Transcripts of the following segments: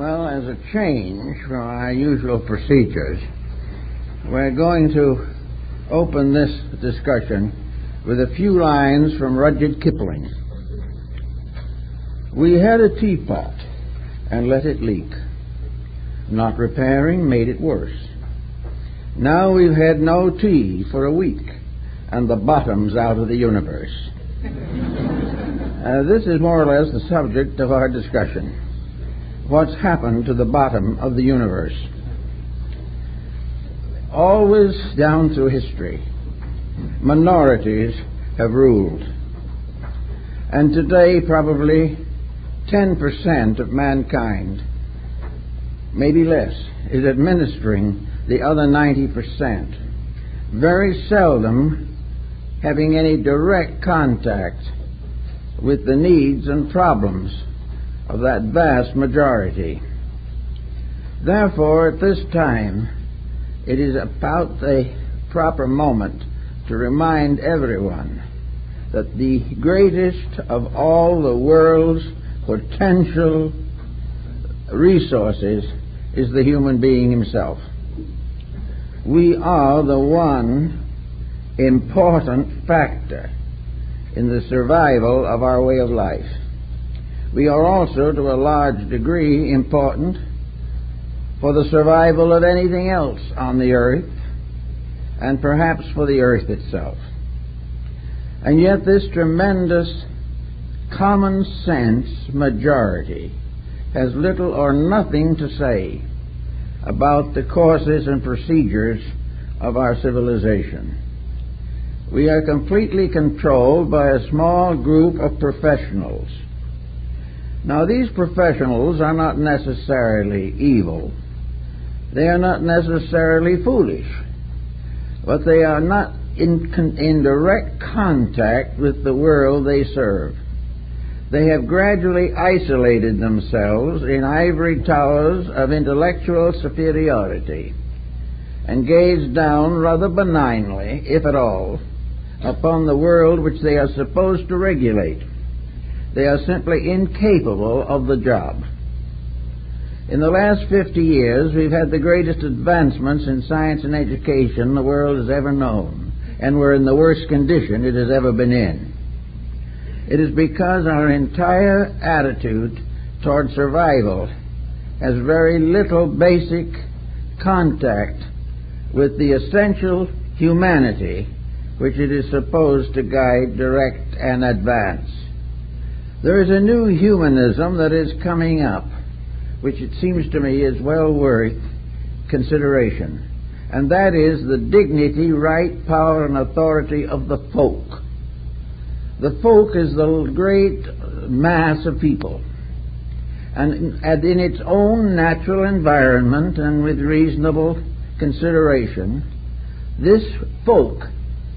Well, as a change from our usual procedures, we're going to open this discussion with a few lines from Rudyard Kipling. We had a teapot and let it leak. Not repairing made it worse. Now we've had no tea for a week, and the bottom's out of the universe. This is more or less the subject of our discussion. What's happened to the bottom of the universe? Always down through history, minorities have ruled. And today, probably 10% of mankind, maybe less, is administering the other 90%, very seldom having any direct contact with the needs and problems of that vast majority. Therefore, at this time, it is about the proper moment to remind everyone that the greatest of all the world's potential resources is the human being himself. We are the one important factor in the survival of our way of life. We are also, to a large degree, important for the survival of anything else on the earth, and perhaps for the earth itself. And yet this tremendous common sense majority has little or nothing to say about the courses and procedures of our civilization. We are completely controlled by a small group of professionals. Now, these professionals are not necessarily evil. They are not necessarily foolish. But they are not in direct contact with the world they serve. They have gradually isolated themselves in ivory towers of intellectual superiority and gaze down rather benignly, if at all, upon the world which they are supposed to regulate. They are simply incapable of the job. In the last 50 years, we've had the greatest advancements in science and education the world has ever known, and we're in the worst condition it has ever been in. It is because our entire attitude toward survival has very little basic contact with the essential humanity which it is supposed to guide, direct, and advance. There is a new humanism that is coming up, which it seems to me is well worth consideration, and that is the dignity, right, power, and authority of the folk. The folk is the great mass of people, and in its own natural environment and with reasonable consideration, this folk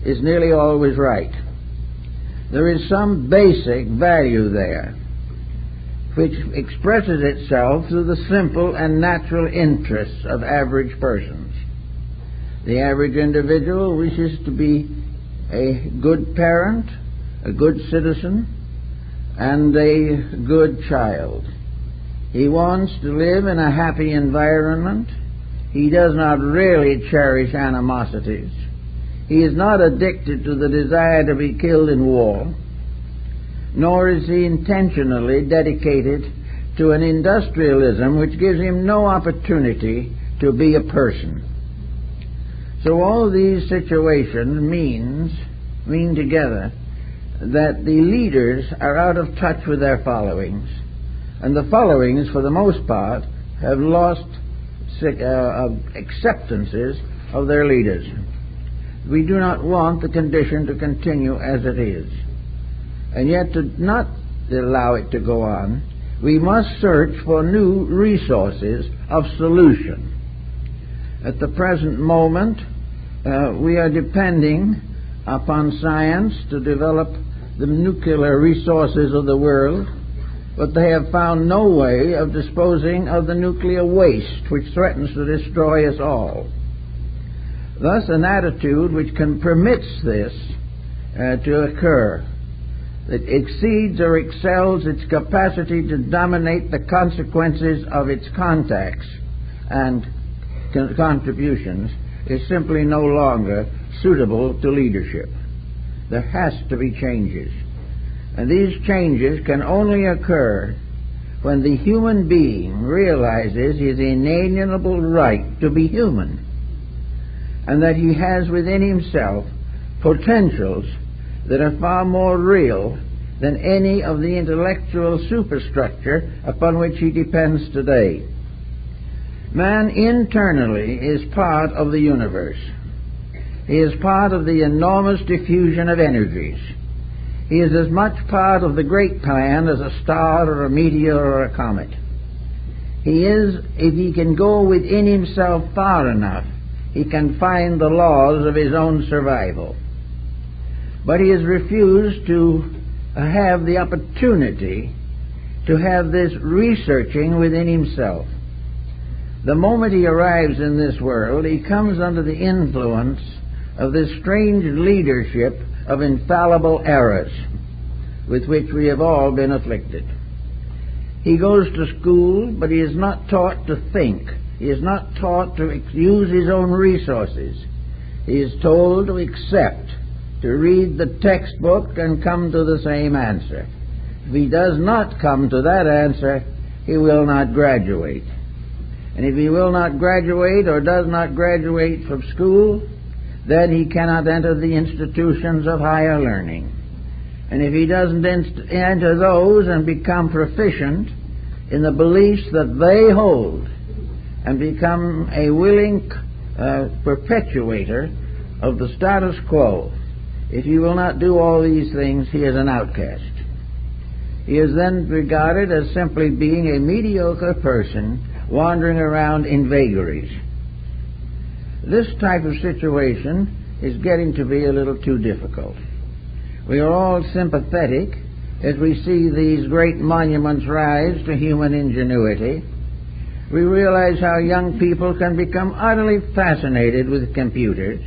is nearly always right. There is some basic value there which expresses itself through the simple and natural interests of average persons. The average individual wishes to be a good parent, a good citizen, and a good child. He wants to live in a happy environment. He does not really cherish animosities. He is not addicted to the desire to be killed in war, nor is he intentionally dedicated to an industrialism which gives him no opportunity to be a person. So all these situations mean together that the leaders are out of touch with their followings, and the followings, for the most part, have lost acceptances of their leaders. We do not want the condition to continue as it is. And yet, to not allow it to go on, we must search for new resources of solution. At the present moment, we are depending upon science to develop the nuclear resources of the world, but they have found no way of disposing of the nuclear waste which threatens to destroy us all. Thus, an attitude which permits this to occur that exceeds or excels its capacity to dominate the consequences of its contacts and contributions is simply no longer suitable to leadership. There has to be changes. And these changes can only occur when the human being realizes his inalienable right to be human, and that he has within himself potentials that are far more real than any of the intellectual superstructure upon which he depends today. Man internally is part of the universe. He is part of the enormous diffusion of energies. He is as much part of the great plan as a star or a meteor or a comet. He is, if he can go within himself far enough, he can find the laws of his own survival. But he has refused to have the opportunity to have this researching within himself. The moment he arrives in this world, he comes under the influence of this strange leadership of infallible errors with which we have all been afflicted. He goes to school, but he is not taught to think. He is not taught to use his own resources. He is told to accept, to read the textbook and come to the same answer. If he does not come to that answer, he will not graduate. And if he will not graduate or does not graduate from school, then he cannot enter the institutions of higher learning. And if he doesn't enter those and become proficient in the beliefs that they hold and become a willing perpetuator of the status quo, if he will not do all these things, he is an outcast. He is then regarded as simply being a mediocre person wandering around in vagaries. This type of situation is getting to be a little too difficult. We are all sympathetic as we see these great monuments rise to human ingenuity. We realize how young people can become utterly fascinated with computers,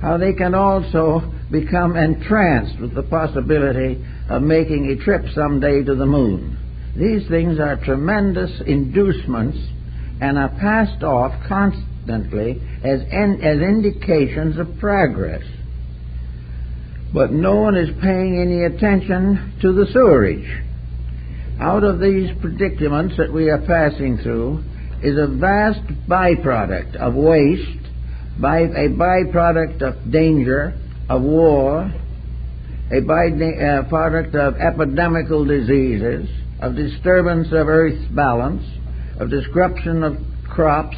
how they can also become entranced with the possibility of making a trip someday to the moon. These things are tremendous inducements and are passed off constantly as indications of progress. But no one is paying any attention to the sewerage. Out of these predicaments that we are passing through is a vast byproduct of waste, a byproduct of danger, of war, a byproduct of epidemical diseases, of disturbance of Earth's balance, of disruption of crops.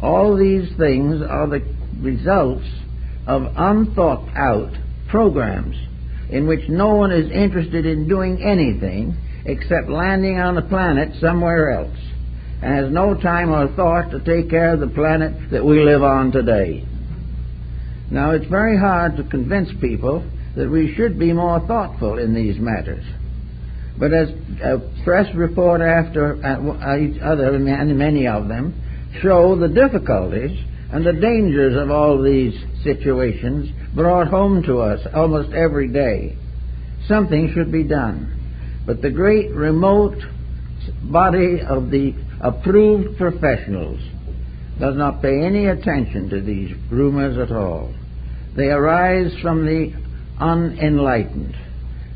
All these things are the results of unthought out programs in which no one is interested in doing anything except landing on a planet somewhere else, and has no time or thought to take care of the planet that we live on today. Now, it's very hard to convince people that we should be more thoughtful in these matters. But as press report after each other, and many of them, show the difficulties and the dangers of all these situations brought home to us almost every day. Something should be done. But the great remote body of the approved professionals does not pay any attention to these rumors at all. They arise from the unenlightened,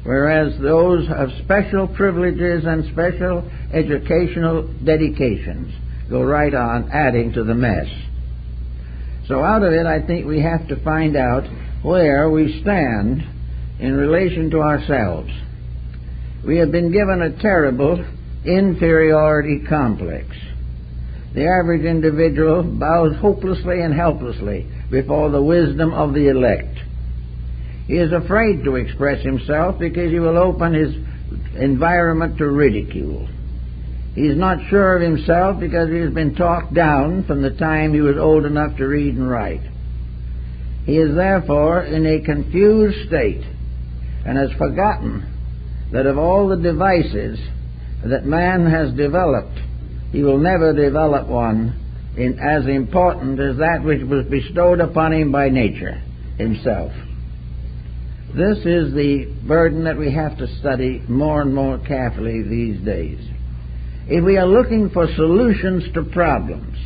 whereas those of special privileges and special educational dedications go right on adding to the mess. So out of it, I think we have to find out where we stand in relation to ourselves. We have been given a terrible inferiority complex. The average individual bows hopelessly and helplessly before the wisdom of the elect. He is afraid to express himself because he will open his environment to ridicule. He is not sure of himself because he has been talked down from the time he was old enough to read and write. He is therefore in a confused state and has forgotten that of all the devices that man has developed, he will never develop one as important as that which was bestowed upon him by nature himself. This is the burden that we have to study more and more carefully these days. If we are looking for solutions to problems,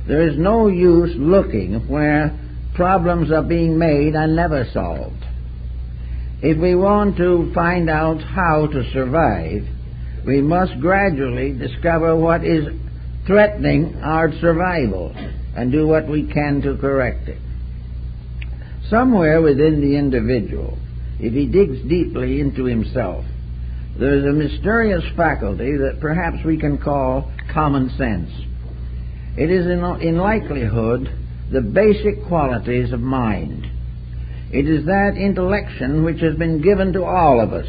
there is no use looking where problems are being made and never solved. If we want to find out how to survive, we must gradually discover what is threatening our survival and do what we can to correct it. Somewhere within the individual, if he digs deeply into himself, there is a mysterious faculty that perhaps we can call common sense. It is in likelihood the basic qualities of mind. It is that intellection which has been given to all of us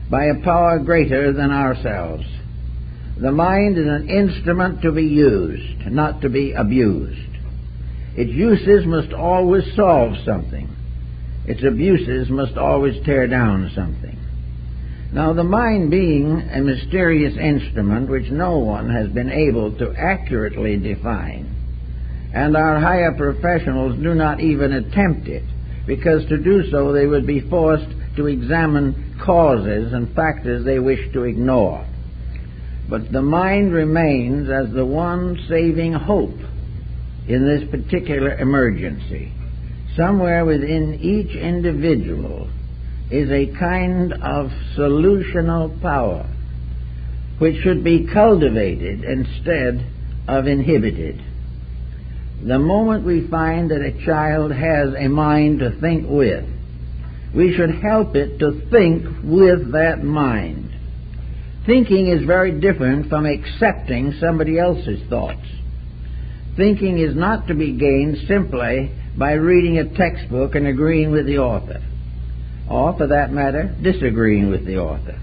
by a power greater than ourselves. The mind is an instrument to be used, not to be abused. Its uses must always solve something. Its abuses must always tear down something. Now, the mind being a mysterious instrument which no one has been able to accurately define, and our higher professionals do not even attempt it, because to do so they would be forced to examine causes and factors they wish to ignore. But the mind remains as the one saving hope in this particular emergency. Somewhere within each individual is a kind of solutional power which should be cultivated instead of inhibited. The moment we find that a child has a mind to think with, we should help it to think with that mind. Thinking is very different from accepting somebody else's thoughts. Thinking is not to be gained simply by reading a textbook and agreeing with the author, or, for that matter, disagreeing with the author.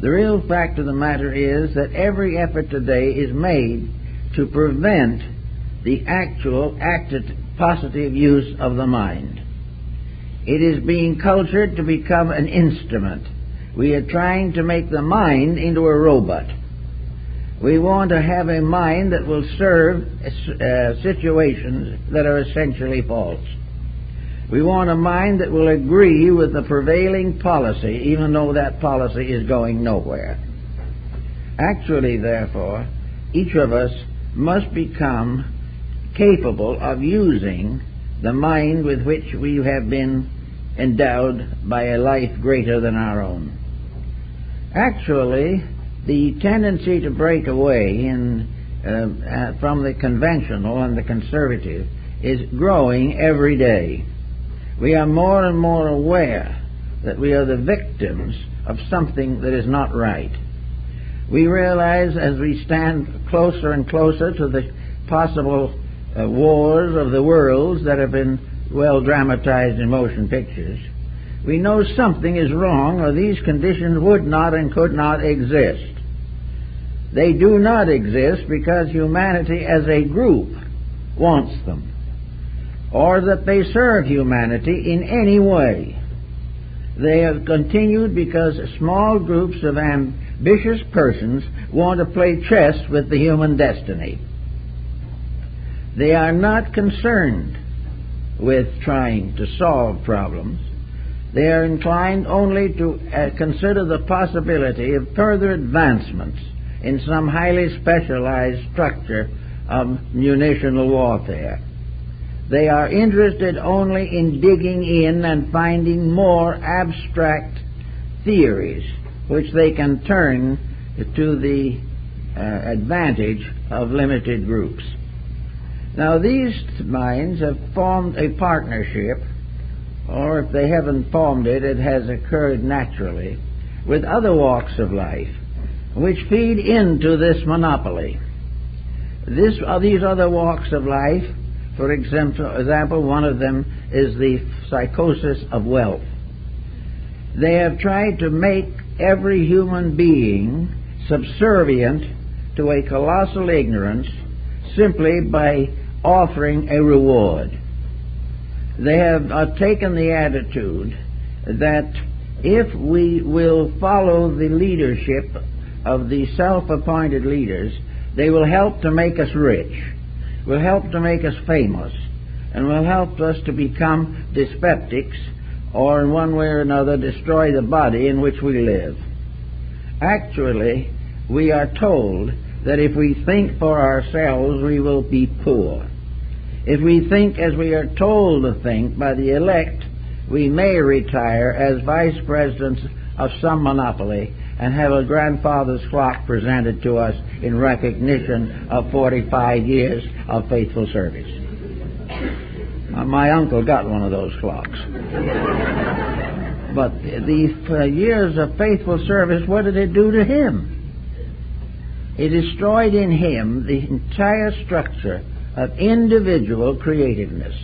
The real fact of the matter is that every effort today is made to prevent the actual active positive use of the mind. It is being cultured to become an instrument. We are trying to make the mind into a robot. We want to have a mind that will serve situations that are essentially false. We want a mind that will agree with the prevailing policy, even though that policy is going nowhere. Actually, therefore, each of us must become capable of using the mind with which we have been endowed by a life greater than our own. Actually, the tendency to break away from the conventional and the conservative is growing every day. We are more and more aware that we are the victims of something that is not right. We realize as we stand closer and closer to the possible wars of the worlds that have been well dramatized in motion pictures, we know something is wrong, or these conditions would not and could not exist. They do not exist because humanity as a group wants them, or that they serve humanity in any way. They have continued because small groups of ambitious persons want to play chess with the human destiny. They are not concerned with trying to solve problems. They are inclined only to consider the possibility of further advancements in some highly specialized structure of munitional warfare. They are interested only in digging in and finding more abstract theories which they can turn to the advantage of limited groups. Now, these minds have formed a partnership, or if they haven't formed it, it has occurred naturally, with other walks of life, which feed into this monopoly. These other walks of life, for example, one of them is the psychosis of wealth. They have tried to make every human being subservient to a colossal ignorance simply by offering a reward. They have taken the attitude that if we will follow the leadership of the self-appointed leaders, they will help to make us rich, will help to make us famous, and will help us to become dyspeptics or in one way or another destroy the body in which we live. Actually, we are told that if we think for ourselves, we will be poor. If we think as we are told to think by the elect, we may retire as vice presidents of some monopoly and have a grandfather's clock presented to us in recognition of 45 years of faithful service. My uncle got one of those clocks. But these years of faithful service, what did it do to him? It destroyed in him the entire structure of individual creativeness.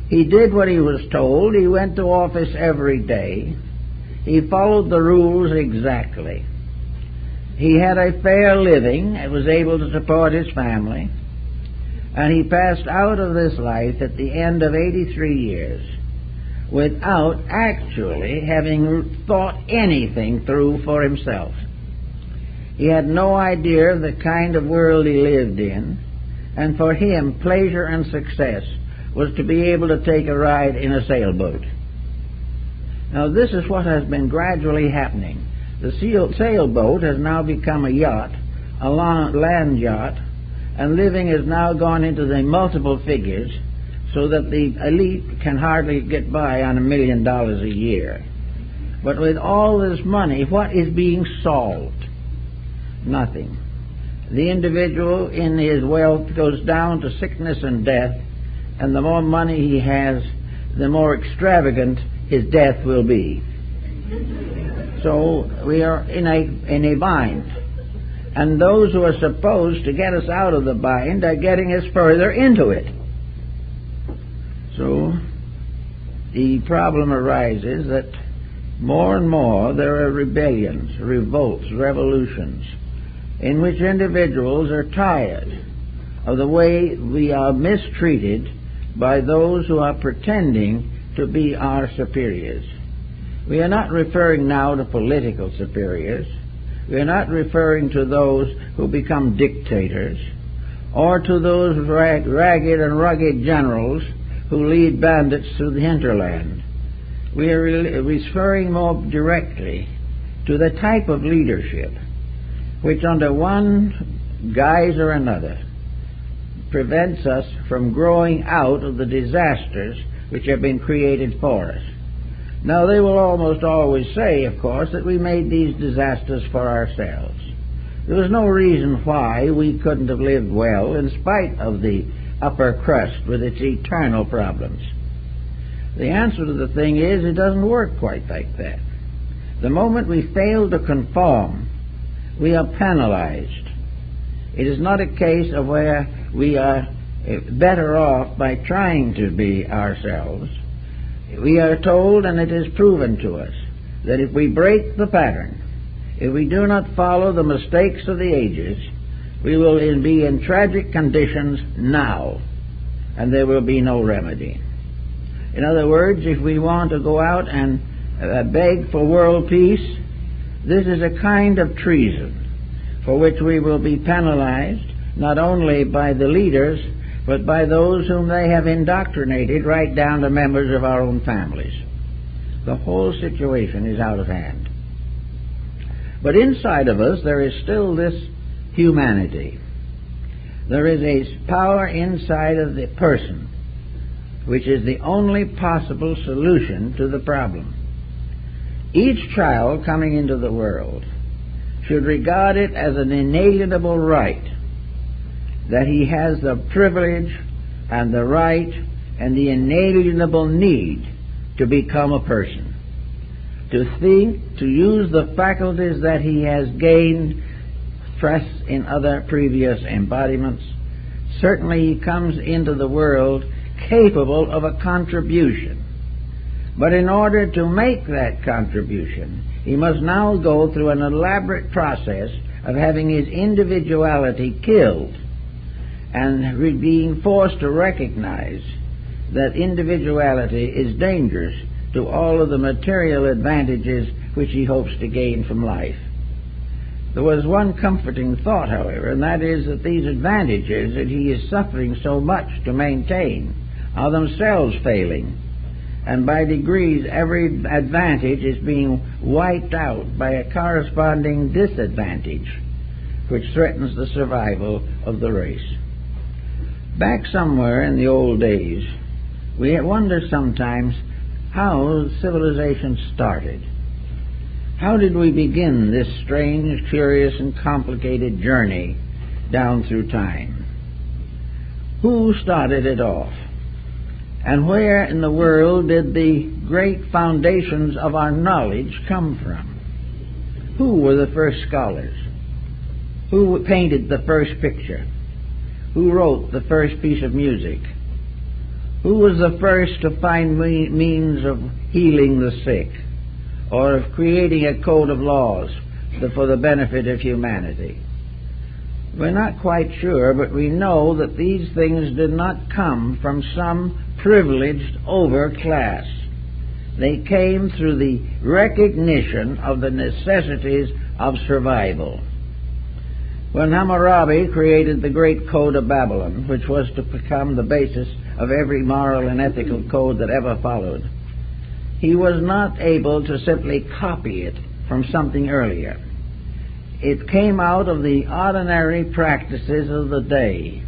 He did what he was told. He went to office every day. He followed the rules exactly. He had a fair living and was able to support his family. And he passed out of this life at the end of 83 years without actually having thought anything through for himself. He had no idea of the kind of world he lived in, and for him, pleasure and success was to be able to take a ride in a sailboat. Now, this is what has been gradually happening. The sailboat has now become a yacht, a land yacht, and living has now gone into the multiple figures so that the elite can hardly get by on $1 million a year. But with all this money, what is being solved? Nothing. The individual in his wealth goes down to sickness and death, and the more money he has, the more extravagant his death will be. So we are in a bind. And those who are supposed to get us out of the bind are getting us further into it. So the problem arises that more and more there are rebellions, revolts, revolutions, in which individuals are tired of the way we are mistreated by those who are pretending to be our superiors. We are not referring now to political superiors. We are not referring to those who become dictators or to those ragged and rugged generals who lead bandits through the hinterland. We are referring more directly to the type of leadership which under one guise or another prevents us from growing out of the disasters which have been created for us. Now, they will almost always say, of course, that we made these disasters for ourselves. There was no reason why we couldn't have lived well in spite of the upper crust with its eternal problems. The answer to the thing is, it doesn't work quite like that. The moment we fail to conform, we are penalized. It is not a case of where we are better off by trying to be ourselves. We are told, and it is proven to us, that if we break the pattern, if we do not follow the mistakes of the ages, we will be in tragic conditions now, and there will be no remedy. In other words, if we want to go out and beg for world peace, this is a kind of treason for which we will be penalized not only by the leaders, but by those whom they have indoctrinated right down to members of our own families. The whole situation is out of hand. But inside of us there is still this humanity. There is a power inside of the person which is the only possible solution to the problem. Each child coming into the world should regard it as an inalienable right that he has the privilege and the right and the inalienable need to become a person, to think, to use the faculties that he has gained, stress in other previous embodiments. Certainly he comes into the world capable of a contribution. But in order to make that contribution, he must now go through an elaborate process of having his individuality killed and being forced to recognize that individuality is dangerous to all of the material advantages which he hopes to gain from life. There was one comforting thought, however, and that is that these advantages that he is suffering so much to maintain are themselves failing, and by degrees every advantage is being wiped out by a corresponding disadvantage which threatens the survival of the race. Back somewhere in the old days, we wonder sometimes how civilization started. How did we begin this strange, curious, and complicated journey down through time? Who started it off? And where in the world did the great foundations of our knowledge come from? Who were the first scholars? Who painted the first picture? Who wrote the first piece of music? Who was the first to find means of healing the sick, or of creating a code of laws for the benefit of humanity? We're not quite sure, but we know that these things did not come from some privileged overclass. They came through the recognition of the necessities of survival. When Hammurabi created the great code of Babylon, which was to become the basis of every moral and ethical code that ever followed, he was not able to simply copy it from something earlier. It came out of the ordinary practices of the day.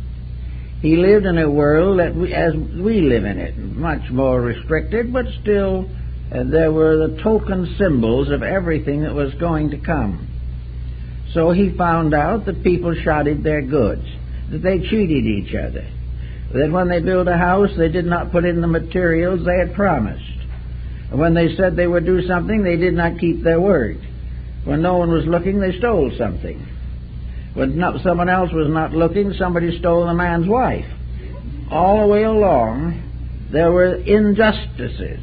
He lived in a world that as we live in it, much more restricted, but still there were the token symbols of everything that was going to come. So he found out that people shoddied their goods, that they cheated each other, that when they built a house they did not put in the materials they had promised. When they said they would do something, they did not keep their word. When no one was looking, they stole something. When someone else was not looking, somebody stole the man's wife. All the way along, there were injustices.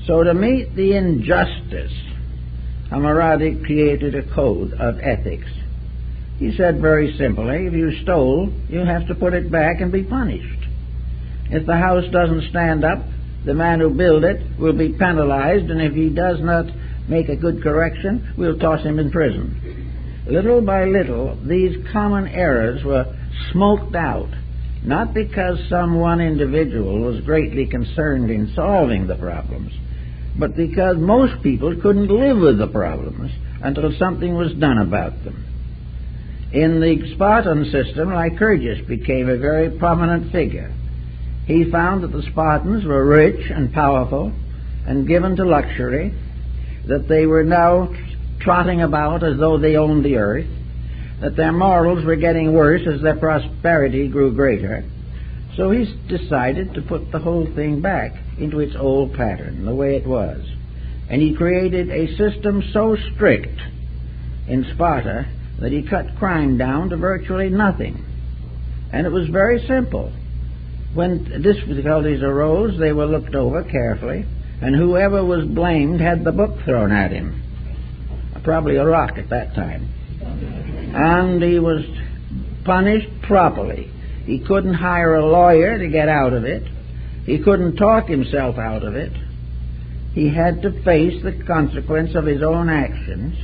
So to meet the injustice, Hammurabi created a code of ethics. He said very simply, if you stole, you have to put it back and be punished. If the house doesn't stand up, the man who built it will be penalized, and if he does not make a good correction, we'll toss him in prison. Little by little, these common errors were smoked out, not because some one individual was greatly concerned in solving the problems, but because most people couldn't live with the problems until something was done about them. In the Spartan system, Lycurgus became a very prominent figure. He found that the Spartans were rich and powerful and given to luxury, that they were now trotting about as though they owned the earth, that their morals were getting worse as their prosperity grew greater. So he decided to put the whole thing back into its old pattern, the way it was. And he created a system so strict in Sparta that he cut crime down to virtually nothing. And it was very simple. When difficulties arose, they were looked over carefully, and whoever was blamed had the book thrown at him. Probably a rock at that time. And he was punished properly. He couldn't hire a lawyer to get out of it. He couldn't talk himself out of it. He had to face the consequence of his own actions.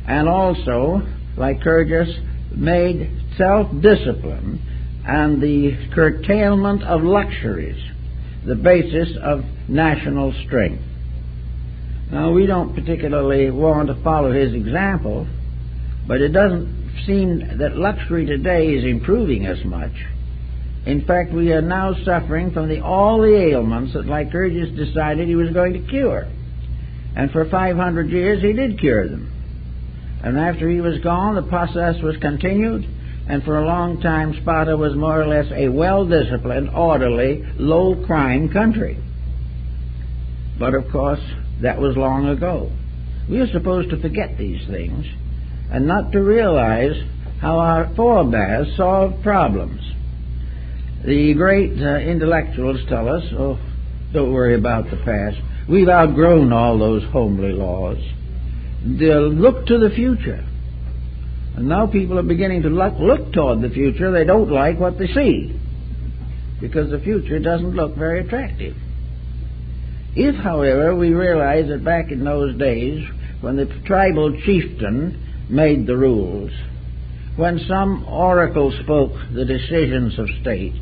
And also, Lycurgus made self-discipline and the curtailment of luxuries the basis of national strength. Now, we don't particularly want to follow his example, but it doesn't seem that luxury today is improving as much. In fact, we are now suffering from all the ailments that Lycurgus decided he was going to cure. And for 500 years he did cure them. And after he was gone, the process was continued, and for a long time Sparta was more or less a well-disciplined, orderly, low-crime country. But of course, that was long ago. We are supposed to forget these things and not to realize how our forebears solved problems. The great intellectuals tell us, oh, don't worry about the past. We've outgrown all those homely laws. They'll look to the future. And now people are beginning to look toward the future. They don't like what they see, because the future doesn't look very attractive. If, however, we realize that back in those days, when the tribal chieftain made the rules, when some oracle spoke the decisions of state,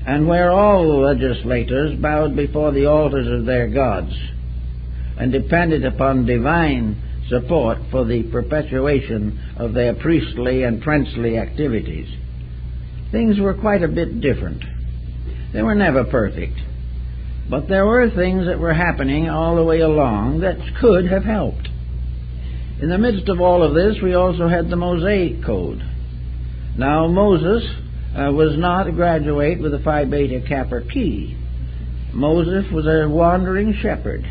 and where all legislators bowed before the altars of their gods and depended upon divine support for the perpetuation of their priestly and princely activities. Things were quite a bit different. They were never perfect, but there were things that were happening all the way along that could have helped. In the midst of all of this, we also had the Mosaic Code. Now, Moses was not a graduate with a Phi Beta Kappa key. Moses was a wandering shepherd.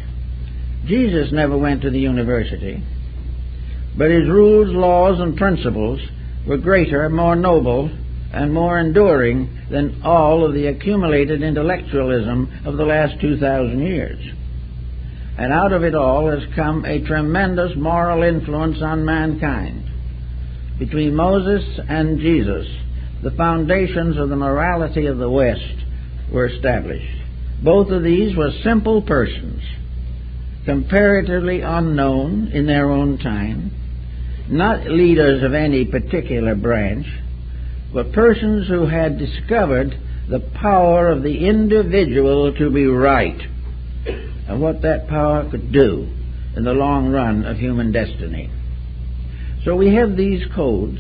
Jesus never went to the university, but his rules, laws, and principles were greater, more noble, and more enduring than all of the accumulated intellectualism of the last 2,000 years. And out of it all has come a tremendous moral influence on mankind. Between Moses and Jesus, the foundations of the morality of the West were established. Both of these were simple persons, comparatively unknown in their own time, not leaders of any particular branch, but persons who had discovered the power of the individual to be right, and what that power could do in the long run of human destiny. So we have these codes,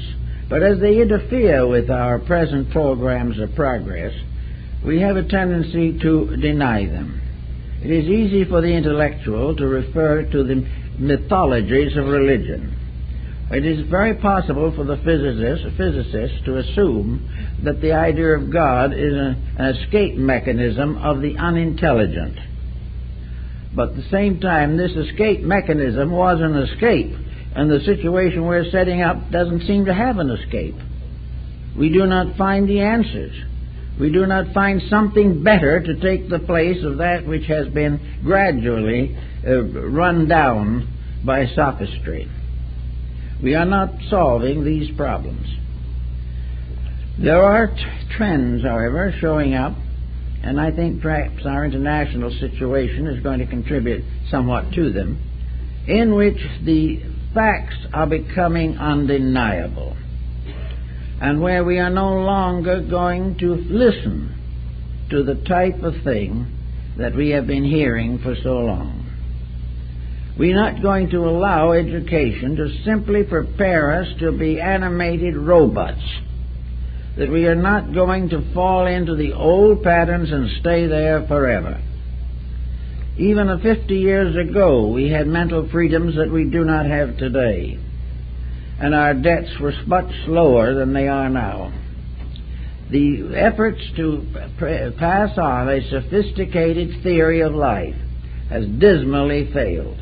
but as they interfere with our present programs of progress, we have a tendency to deny them. It is easy for the intellectual to refer to the mythologies of religion. It is very possible for the physicist to assume that the idea of God is an escape mechanism of the unintelligent. But at the same time, this escape mechanism was an escape, and the situation we're setting up doesn't seem to have an escape. We do not find the answers. We do not find something better to take the place of that which has been gradually run down by sophistry. We are not solving these problems. There are trends, however, showing up, and I think perhaps our international situation is going to contribute somewhat to them, in which the facts are becoming undeniable, and where we are no longer going to listen to the type of thing that we have been hearing for so long. We're not going to allow education to simply prepare us to be animated robots, that we are not going to fall into the old patterns and stay there forever. Even 50 years ago, we had mental freedoms that we do not have today, and our debts were much lower than they are now. The efforts to pass on a sophisticated theory of life has dismally failed.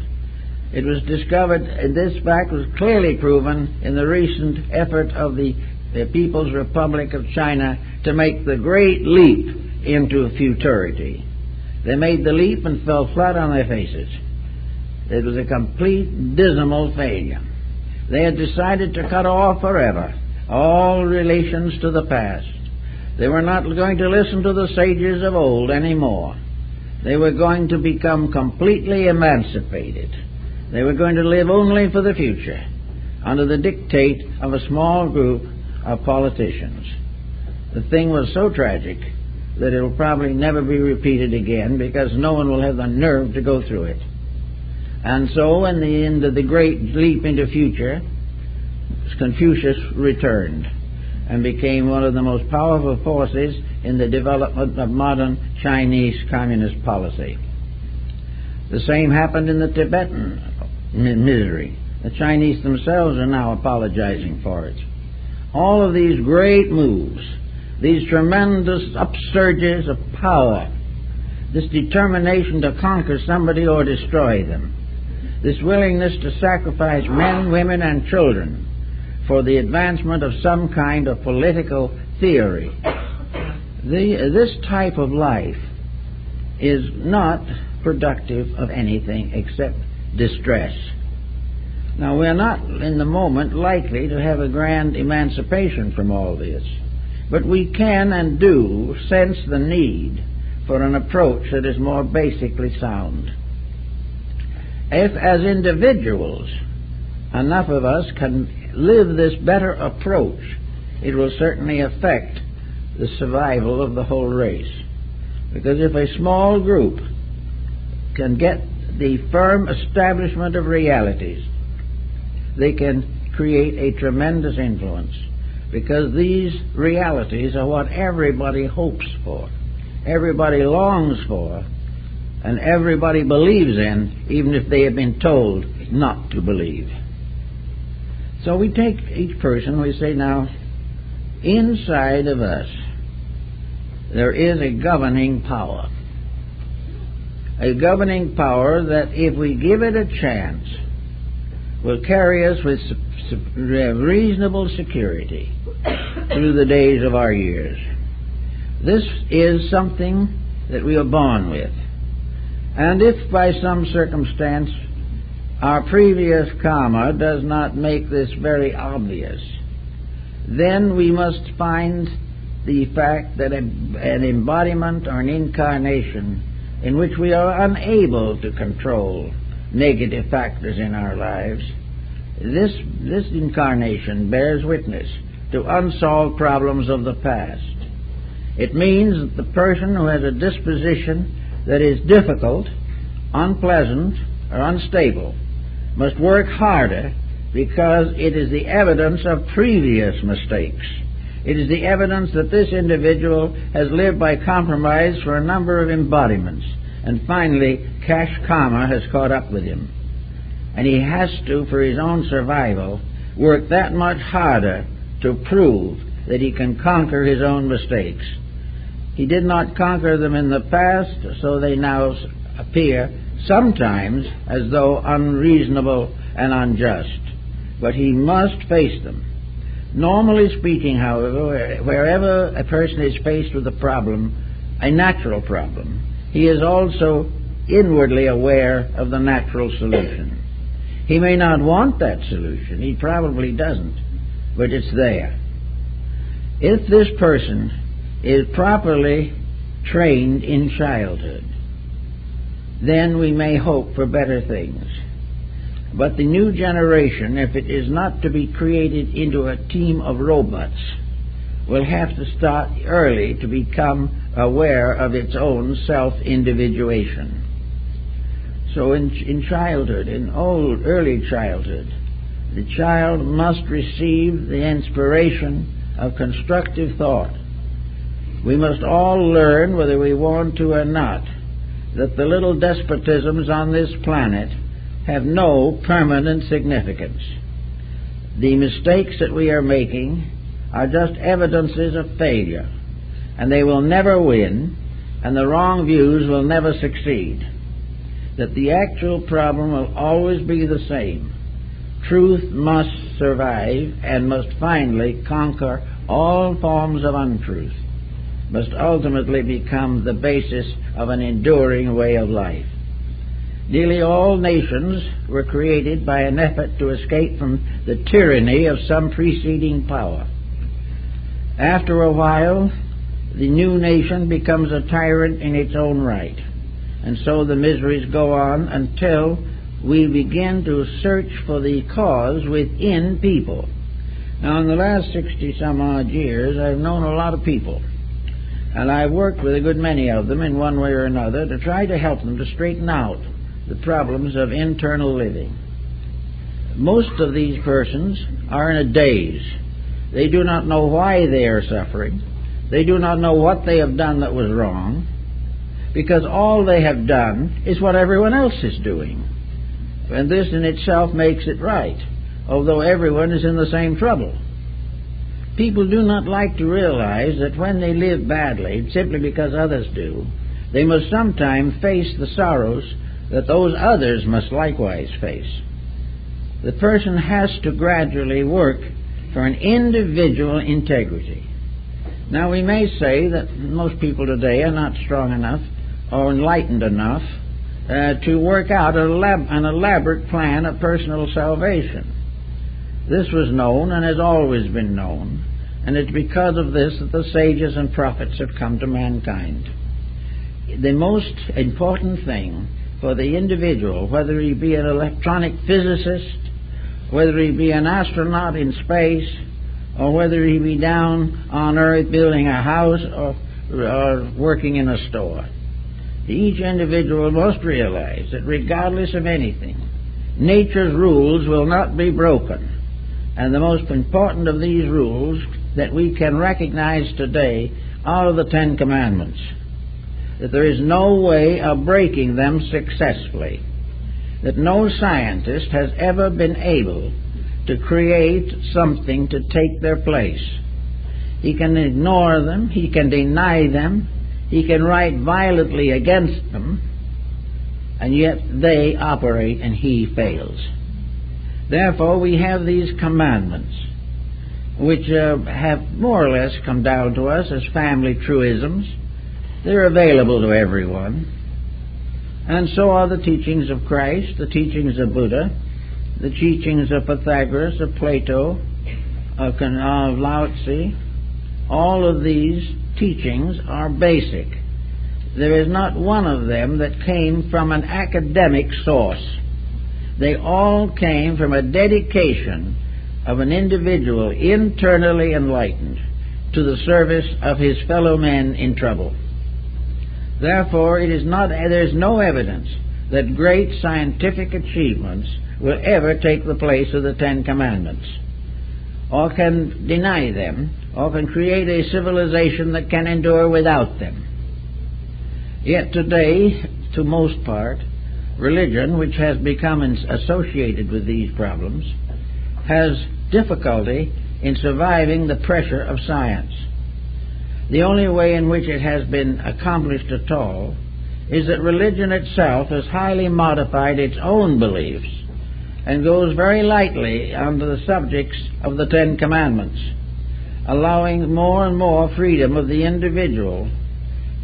It was discovered, and this fact was clearly proven in the recent effort of the People's Republic of China to make the great leap into futurity. They made the leap and fell flat on their faces. It was a complete, dismal failure. They had decided to cut off forever all relations to the past. They were not going to listen to the sages of old anymore. They were going to become completely emancipated. They were going to live only for the future, under the dictate of a small group of politicians. The thing was so tragic that it will probably never be repeated again, because no one will have the nerve to go through it. And so, in the end of the great leap into future, Confucius returned and became one of the most powerful forces in the development of modern Chinese communist policy. The same happened in the Tibetan misery. The Chinese themselves are now apologizing for it. All of these great moves, these tremendous upsurges of power, this determination to conquer somebody or destroy them, this willingness to sacrifice men, women, and children for the advancement of some kind of political theory. This type of life is not productive of anything except distress. Now, we're not in the moment likely to have a grand emancipation from all this, but we can and do sense the need for an approach that is more basically sound. If, as individuals, enough of us can live this better approach, it will certainly affect the survival of the whole race. Because if a small group can get the firm establishment of realities, they can create a tremendous influence, because these realities are what everybody hopes for, everybody longs for, and everybody believes in, even if they have been told not to believe. So we take each person, we say, now, inside of us there is a governing power. A governing power that, if we give it a chance, will carry us with reasonable security through the days of our years. This is something that we are born with. And if by some circumstance our previous karma does not make this very obvious, then we must find the fact that an embodiment or an incarnation in which we are unable to control negative factors in our lives, this incarnation bears witness to unsolved problems of the past. It means that the person who has a disposition that is difficult, unpleasant, or unstable must work harder, because it is the evidence of previous mistakes. It is the evidence that this individual has lived by compromise for a number of embodiments, and finally cash karma has caught up with him. And he has to, for his own survival, work that much harder to prove that he can conquer his own mistakes. He did not conquer them in the past, so they now appear sometimes as though unreasonable and unjust. But he must face them. Normally speaking, however, wherever a person is faced with a problem, a natural problem, he is also inwardly aware of the natural solution. He may not want that solution, he probably doesn't, but it's there. If this person is properly trained in childhood, then we may hope for better things. But the new generation, if it is not to be created into a team of robots, will have to start early to become aware of its own self-individuation. So in childhood, in early childhood, the child must receive the inspiration of constructive thought. We must all learn, whether we want to or not, that the little despotisms on this planet have no permanent significance. The mistakes that we are making are just evidences of failure, and they will never win, and the wrong views will never succeed. That the actual problem will always be the same. Truth must survive and must finally conquer all forms of untruth, must ultimately become the basis of an enduring way of life. Nearly all nations were created by an effort to escape from the tyranny of some preceding power. After a while, the new nation becomes a tyrant in its own right, and so the miseries go on until we begin to search for the cause within people. Now, in the last 60-some-odd years, I've known a lot of people, and I've worked with a good many of them in one way or another to try to help them to straighten out the problems of internal living. Most of these persons are in a daze. They do not know why they are suffering. They do not know what they have done that was wrong, because all they have done is what everyone else is doing. And this in itself makes it right, although everyone is in the same trouble. People do not like to realize that when they live badly, simply because others do, they must sometime face the sorrows that those others must likewise face. The person has to gradually work for an individual integrity. Now, we may say that most people today are not strong enough or enlightened enough to work out an elaborate plan of personal salvation. This was known and has always been known, and it's because of this that the sages and prophets have come to mankind. The most important thing for the individual, whether he be an electronic physicist, whether he be an astronaut in space, or whether he be down on earth building a house or working in a store. Each individual must realize that regardless of anything, nature's rules will not be broken. And the most important of these rules that we can recognize today are the Ten Commandments. That there is no way of breaking them successfully. That no scientist has ever been able to create something to take their place. He can ignore them, he can deny them, he can write violently against them, and yet they operate and he fails. Therefore, we have these commandments, which have more or less come down to us as family truisms. They're available to everyone. And so are the teachings of Christ, the teachings of Buddha, the teachings of Pythagoras, of Plato, of Lao Tzu. All of these teachings are basic. There is not one of them that came from an academic source. They all came from a dedication of an individual internally enlightened to the service of his fellow men in trouble. Therefore, there is no evidence that great scientific achievements will ever take the place of the Ten Commandments, or can deny them, or can create a civilization that can endure without them. Yet today, to most part, religion, which has become associated with these problems, has difficulty in surviving the pressure of science. The only way in which it has been accomplished at all is that religion itself has highly modified its own beliefs and goes very lightly onto the subjects of the Ten Commandments, allowing more and more freedom of the individual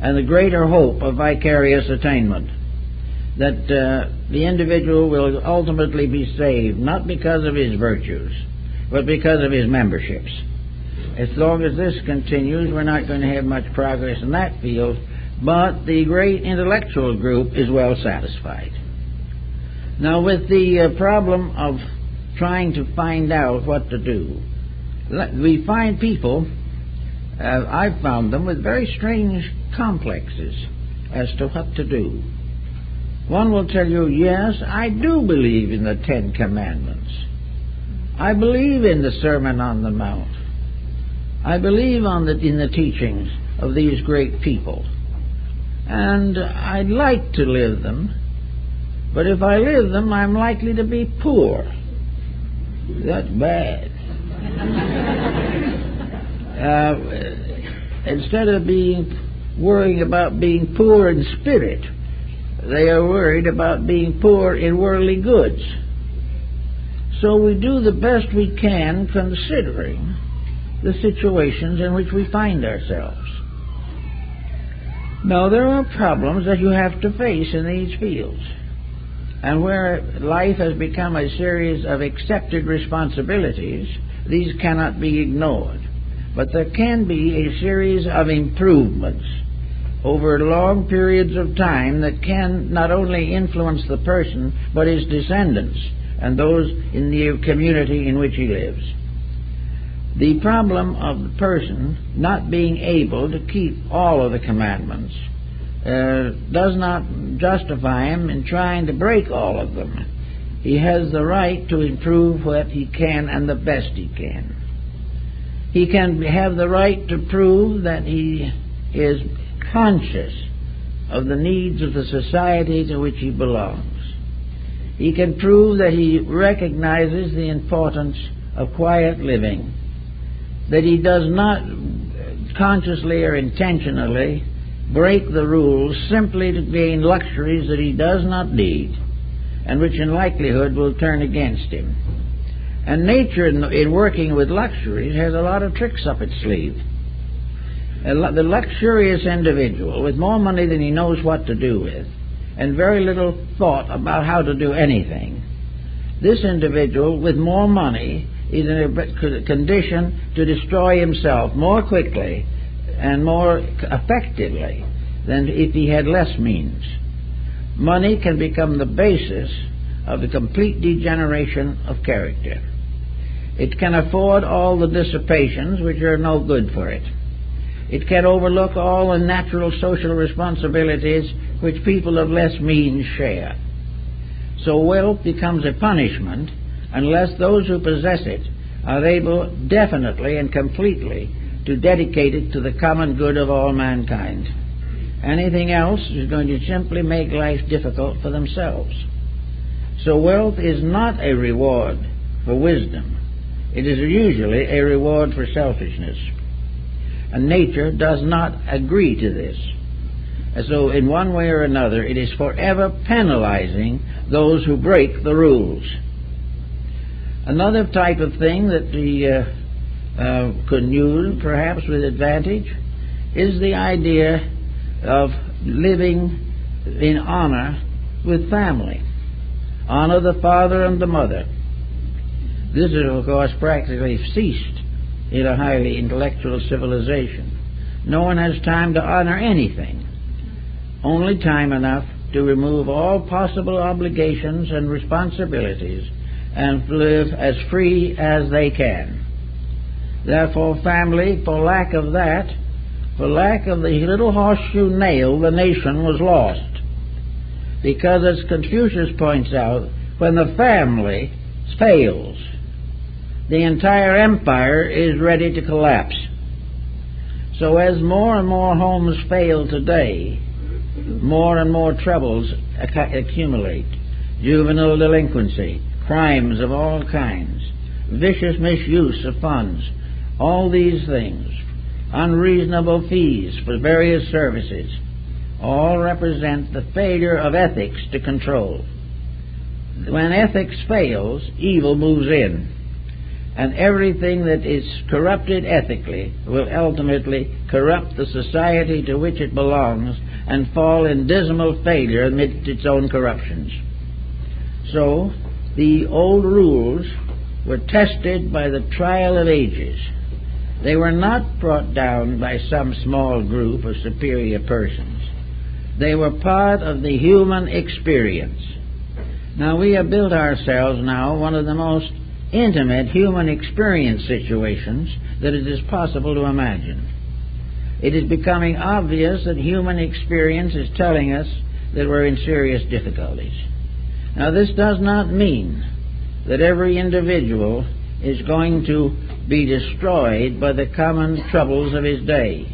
and the greater hope of vicarious attainment, that the individual will ultimately be saved, not because of his virtues, but because of his memberships. As long as this continues, we're not going to have much progress in that field, but the great intellectual group is well satisfied. Now, with the problem of trying to find out what to do, we find people, I've found them with very strange complexes as to what to do. One will tell you, yes, I do believe in the Ten Commandments. I believe in the Sermon on the Mount. I believe in the teachings of these great people. And I'd like to live them, but if I live them, I'm likely to be poor. That's bad. Instead of worrying about being poor in spirit, they are worried about being poor in worldly goods. So we do the best we can considering the situations in which we find ourselves. Now, there are problems that you have to face in these fields, and where life has become a series of accepted responsibilities, these cannot be ignored. But there can be a series of improvements over long periods of time that can not only influence the person, but his descendants and those in the community in which he lives. The problem of the person not being able to keep all of the commandments does not justify him in trying to break all of them. He has the right to improve what he can and the best he can. He can have the right to prove that he is conscious of the needs of the society to which he belongs. He can prove that he recognizes the importance of quiet living, that he does not consciously or intentionally break the rules simply to gain luxuries that he does not need and which in likelihood will turn against him. And nature, in working with luxuries, has a lot of tricks up its sleeve. The luxurious individual with more money than he knows what to do with and very little thought about how to do anything, this individual with more money is in a condition to destroy himself more quickly and more effectively than if he had less means. Money can become the basis of the complete degeneration of character. It can afford all the dissipations which are no good for it. It can overlook all the natural social responsibilities which people of less means share. So wealth becomes a punishment unless those who possess it are able definitely and completely to dedicate it to the common good of all mankind. Anything else is going to simply make life difficult for themselves. So wealth is not a reward for wisdom. It is usually a reward for selfishness. And nature does not agree to this. And so in one way or another, it is forever penalizing those who break the rules. Another type of thing that we could use, perhaps with advantage, is the idea of living in honor with family. Honor the father and the mother. This is, of course, practically ceased in a highly intellectual civilization. No one has time to honor anything. Only time enough to remove all possible obligations and responsibilities and live as free as they can. Therefore, family, for lack of that, for lack of the little horseshoe nail, the nation was lost. Because, as Confucius points out, when the family fails, the entire empire is ready to collapse. So as more and more homes fail today, more and more troubles accumulate. Juvenile delinquency, crimes of all kinds, vicious misuse of funds, all these things, unreasonable fees for various services, all represent the failure of ethics to control. When ethics fails, evil moves in. And everything that is corrupted ethically will ultimately corrupt the society to which it belongs and fall in dismal failure amidst its own corruptions. So, the old rules were tested by the trial of ages. They were not brought down by some small group of superior persons. They were part of the human experience. Now, we have built ourselves now one of the most intimate human experience situations that it is possible to imagine. It is becoming obvious that human experience is telling us that we're in serious difficulties. Now, this does not mean that every individual is going to be destroyed by the common troubles of his day.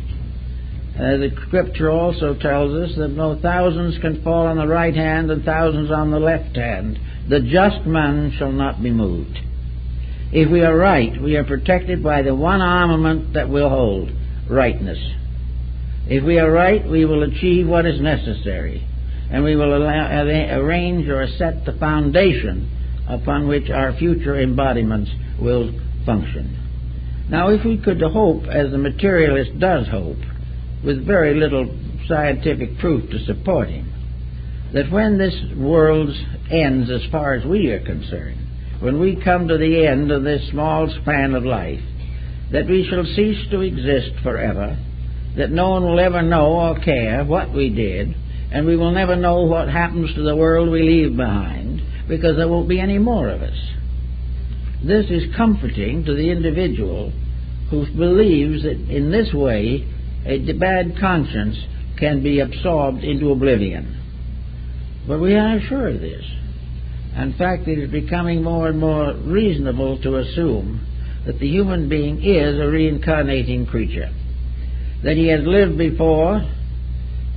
The Scripture also tells us that though thousands can fall on the right hand and thousands on the left hand, the just man shall not be moved. If we are right, we are protected by the one armament that will hold, rightness. If we are right, we will achieve what is necessary, and we will arrange or set the foundation upon which our future embodiments will function. Now, if we could hope, as the materialist does hope, with very little scientific proof to support him, that when this world ends as far as we are concerned, when we come to the end of this small span of life, that we shall cease to exist forever, that no one will ever know or care what we did, and we will never know what happens to the world we leave behind, because there won't be any more of us. This is comforting to the individual who believes that in this way a bad conscience can be absorbed into oblivion. But we are not sure of this. In fact, it is becoming more and more reasonable to assume that the human being is a reincarnating creature, that he has lived before,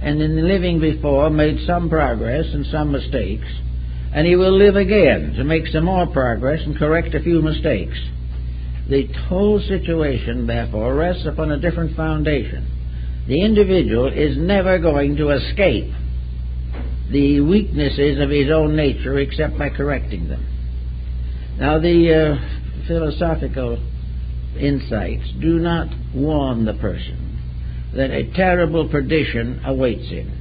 and in living before made some progress and some mistakes, and he will live again to make some more progress and correct a few mistakes. The whole situation, therefore, rests upon a different foundation. The individual is never going to escape the weaknesses of his own nature except by correcting them. Now, the philosophical insights do not warn the person that a terrible perdition awaits him.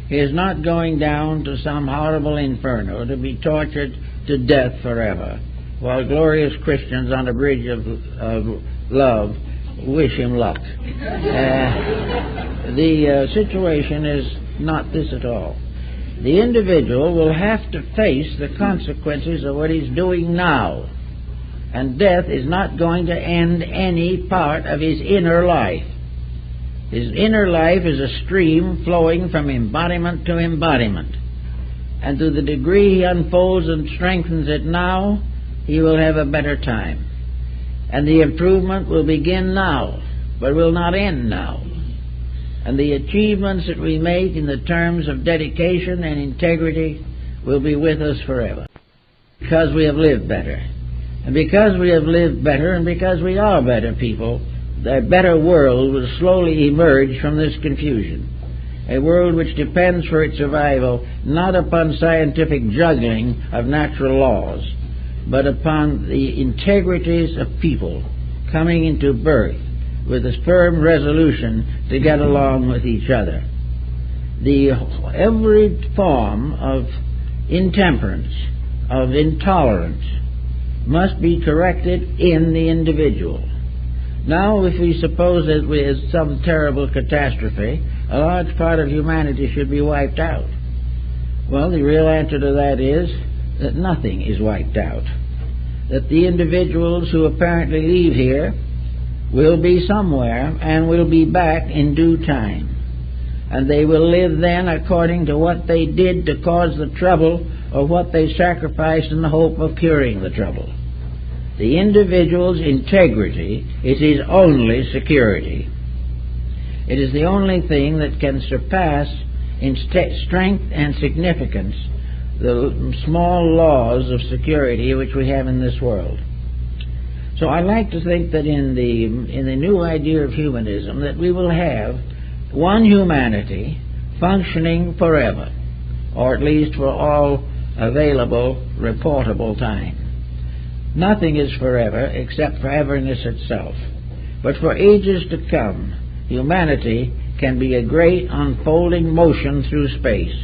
He is not going down to some horrible inferno to be tortured to death forever, while glorious Christians on a bridge of love wish him luck. The situation is not this at all. The individual will have to face the consequences of what he's doing now. And death is not going to end any part of his inner life. His inner life is a stream flowing from embodiment to embodiment. And to the degree he unfolds and strengthens it now, he will have a better time. And the improvement will begin now, but will not end now. And the achievements that we make in the terms of dedication and integrity will be with us forever, because we have lived better. And because we have lived better, and because we are better people, a better world will slowly emerge from this confusion. A world which depends for its survival not upon scientific juggling of natural laws, but upon the integrities of people coming into birth with a firm resolution to get along with each other. Every form of intemperance, of intolerance, must be corrected in the individual. Now, if we suppose that with some terrible catastrophe, a large part of humanity should be wiped out, well, the real answer to that is that nothing is wiped out. That the individuals who apparently leave here will be somewhere and will be back in due time. And they will live then according to what they did to cause the trouble or what they sacrificed in the hope of curing the trouble. The individual's integrity is his only security. It is the only thing that can surpass in strength and significance the small laws of security which we have in this world. So I like to think that in the new idea of humanism that we will have one humanity functioning forever, or at least for all available reportable time. Nothing is forever except foreverness itself. But for ages to come, humanity can be a great unfolding motion through space,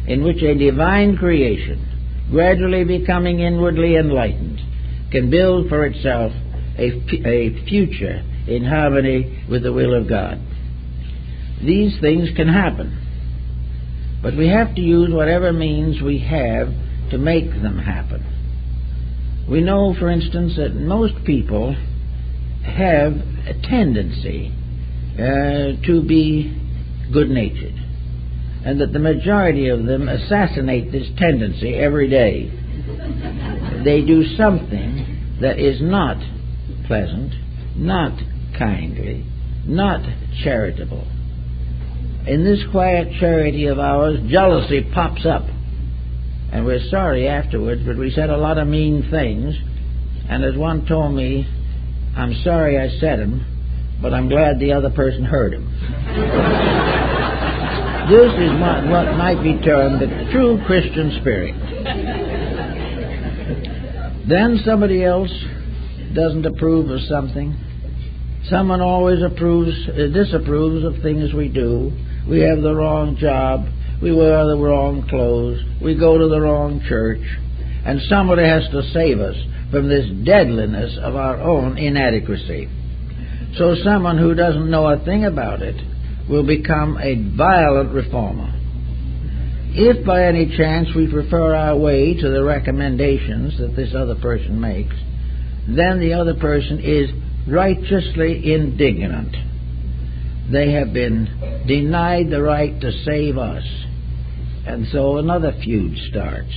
in which a divine creation, gradually becoming inwardly enlightened, can build for itself a future in harmony with the will of God. These things can happen, but we have to use whatever means we have to make them happen. We know, for instance, that most people have a tendency to be good-natured, and that the majority of them assassinate this tendency every day. They do something that is not pleasant, not kindly, not charitable. In this quiet charity of ours, jealousy pops up, and we're sorry afterwards, but we said a lot of mean things, and as one told me, I'm sorry I said them, but I'm glad the other person heard them. This is what might be termed the true Christian spirit. Then somebody else doesn't approve of something. Someone always disapproves of things we do. We have the wrong job. We wear the wrong clothes. We go to the wrong church. And somebody has to save us from this deadliness of our own inadequacy. So someone who doesn't know a thing about it will become a violent reformer. If by any chance we prefer our way to the recommendations that this other person makes, then the other person is righteously indignant. They have been denied the right to save us. And so another feud starts.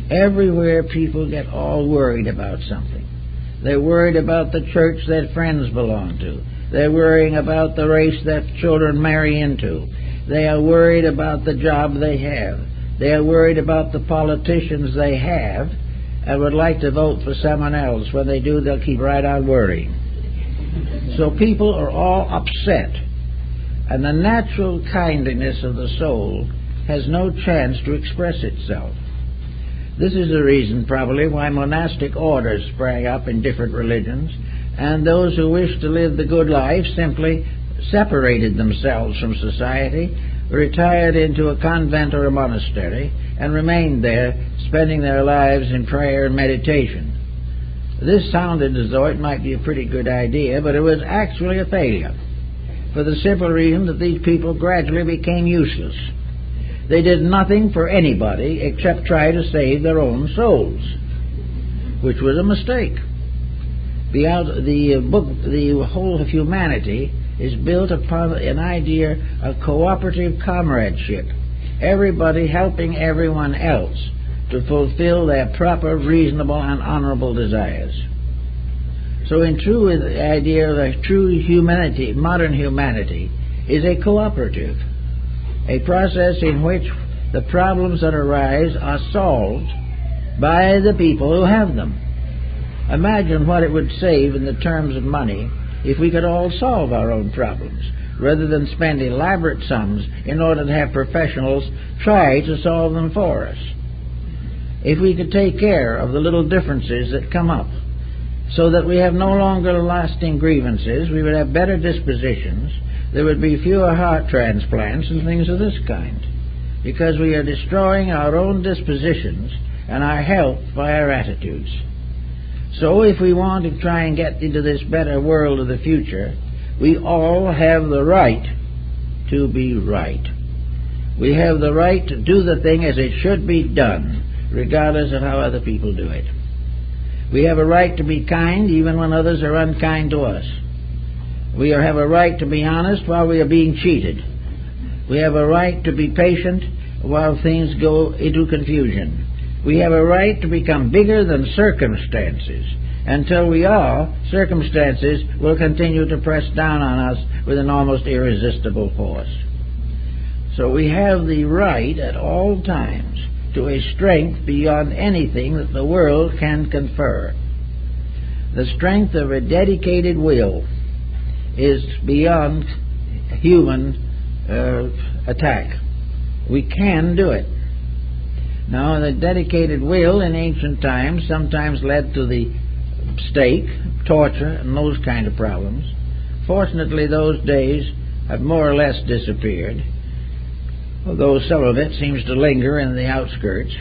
Everywhere people get all worried about something. They're worried about the church that friends belong to. They're worrying about the race that children marry into. They are worried about the job they have. They are worried about the politicians they have and would like to vote for someone else. When they do, they'll keep right on worrying. So people are all upset. And the natural kindliness of the soul has no chance to express itself. This is the reason, probably, why monastic orders sprang up in different religions, and those who wished to live the good life simply separated themselves from society, retired into a convent or a monastery, and remained there, spending their lives in prayer and meditation. This sounded as though it might be a pretty good idea, but it was actually a failure, for the simple reason that these people gradually became useless. They did nothing for anybody except try to save their own souls, which was a mistake. The whole of humanity is built upon an idea of cooperative comradeship, everybody helping everyone else to fulfill their proper, reasonable, and honorable desires. So in true, the idea of a true humanity, modern humanity, is a cooperative, a process in which the problems that arise are solved by the people who have them. Imagine what it would save in the terms of money if we could all solve our own problems, rather than spend elaborate sums in order to have professionals try to solve them for us. If we could take care of the little differences that come up, so that we have no longer lasting grievances, we would have better dispositions, there would be fewer heart transplants and things of this kind, because we are destroying our own dispositions and our health by our attitudes. So if we want to try and get into this better world of the future, we all have the right to be right. We have the right to do the thing as it should be done, regardless of how other people do it. We have a right to be kind even when others are unkind to us. We have a right to be honest while we are being cheated. We have a right to be patient while things go into confusion. We have a right to become bigger than circumstances. Until we are, circumstances will continue to press down on us with an almost irresistible force. So we have the right at all times to a strength beyond anything that the world can confer. The strength of a dedicated will is beyond human attack. We can do it. Now, the dedicated will in ancient times sometimes led to the stake, torture, and those kind of problems. Fortunately, those days have more or less disappeared, although some of it seems to linger in the outskirts.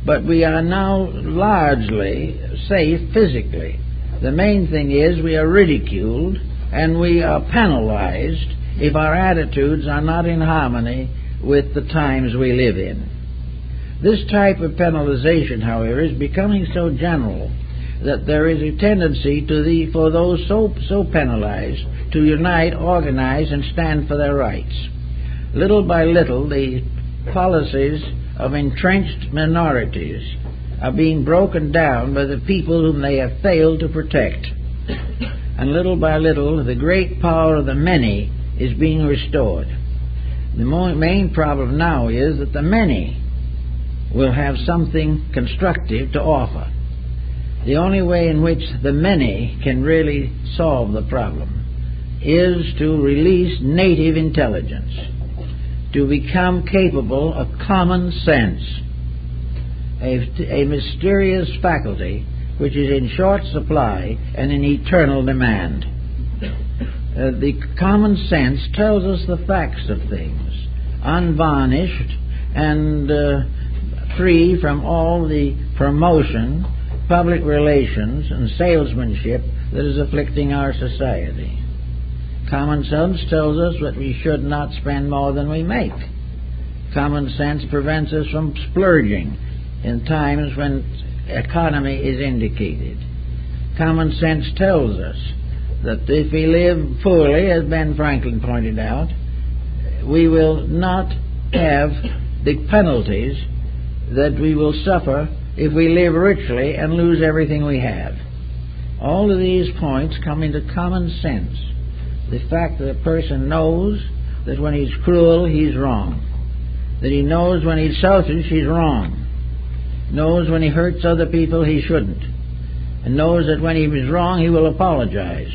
But we are now largely safe physically. The main thing is we are ridiculed and we are penalized if our attitudes are not in harmony with the times we live in. This type of penalization, however, is becoming so general that there is a tendency for those so penalized to unite, organize, and stand for their rights. Little by little, the policies of entrenched minorities are being broken down by the people whom they have failed to protect. And little by little, the great power of the many is being restored. The main problem now is that the many will have something constructive to offer. The only way in which the many can really solve the problem is to release native intelligence, to become capable of common sense, a mysterious faculty which is in short supply and in eternal demand. The common sense tells us the facts of things, unvarnished and free from all the promotion, public relations, and salesmanship that is afflicting our society. Common sense tells us that we should not spend more than we make. Common sense prevents us from splurging in times when economy is indicated. Common sense tells us that if we live poorly, as Ben Franklin pointed out, we will not have the penalties that we will suffer if we live richly and lose everything we have. All of these points come into common sense. The fact that a person knows that when he's cruel, he's wrong. That he knows when he's selfish, he's wrong. Knows when he hurts other people, he shouldn't. And knows that when he is wrong, he will apologize.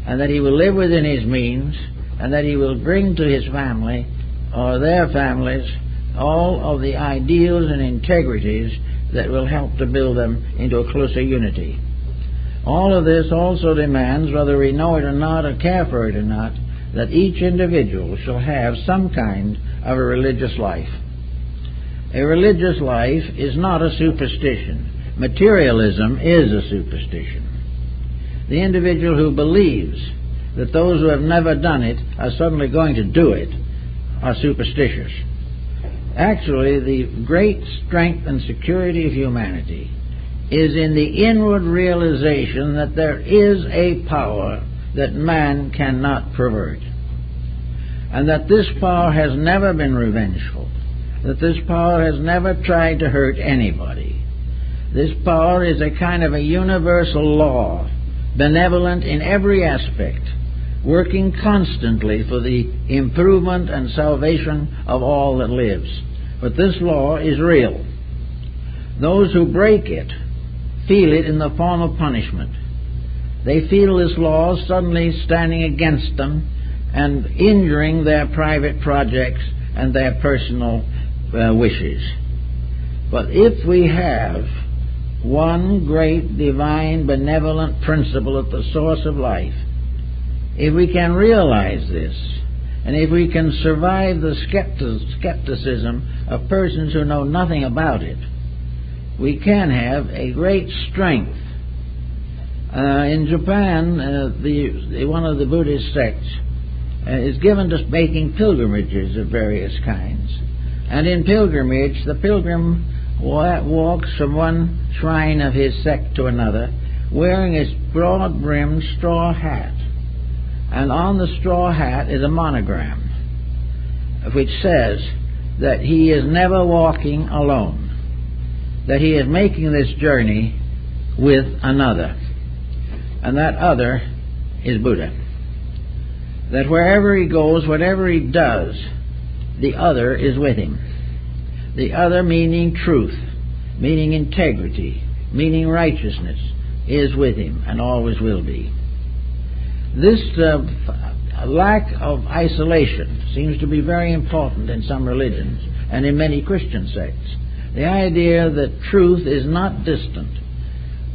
And that he will live within his means, and that he will bring to his family or their families all of the ideals and integrities that will help to build them into a closer unity. All of this also demands, whether we know it or not or care for it or not, that each individual shall have some kind of a religious life. A religious life is not a superstition. Materialism is a superstition. The individual who believes that those who have never done it are suddenly going to do it are superstitious. Actually, the great strength and security of humanity is in the inward realization that there is a power that man cannot pervert, and that this power has never been revengeful, that this power has never tried to hurt anybody. This power is a kind of a universal law, benevolent in every aspect, working constantly for the improvement and salvation of all that lives. But this law is real. Those who break it feel it in the form of punishment. They feel this law suddenly standing against them and injuring their private projects and their personal wishes. But if we have one great divine benevolent principle at the source of life, if we can realize this, and if we can survive the skepticism of persons who know nothing about it, we can have a great strength. In Japan, one of the Buddhist sects is given to making pilgrimages of various kinds. And in pilgrimage, the pilgrim walks from one shrine of his sect to another, wearing his broad-brimmed straw hat. And on the straw hat is a monogram, which says that he is never walking alone, that he is making this journey with another, and that other is Buddha. That wherever he goes, whatever he does, the other is with him. The other meaning truth, meaning integrity, meaning righteousness, is with him and always will be. This lack of isolation seems to be very important in some religions and in many Christian sects. The idea that truth is not distant,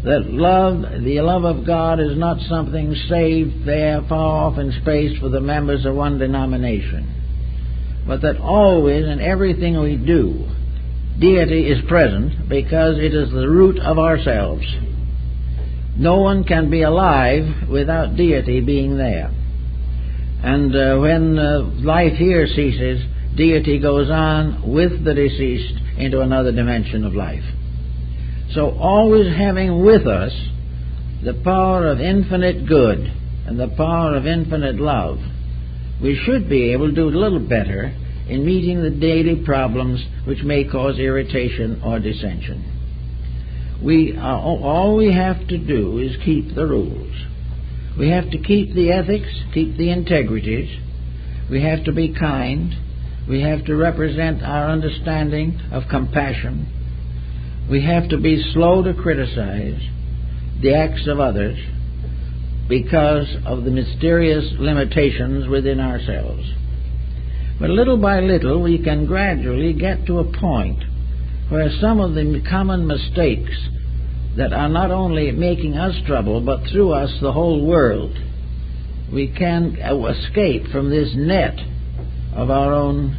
that the love of God is not something saved there far off in space for the members of one denomination, but that always in everything we do, deity is present because it is the root of ourselves. No one can be alive without deity being there. And when life here ceases, deity goes on with the deceased into another dimension of life. So always having with us the power of infinite good and the power of infinite love, we should be able to do a little better in meeting the daily problems which may cause irritation or dissension. All we have to do is keep the rules. We have to keep the ethics, keep the integrities. We have to be kind. We have to represent our understanding of compassion. We have to be slow to criticize the acts of others because of the mysterious limitations within ourselves. But little by little we can gradually get to a point where some of the common mistakes that are not only making us trouble but through us the whole world, we can escape from this net of our own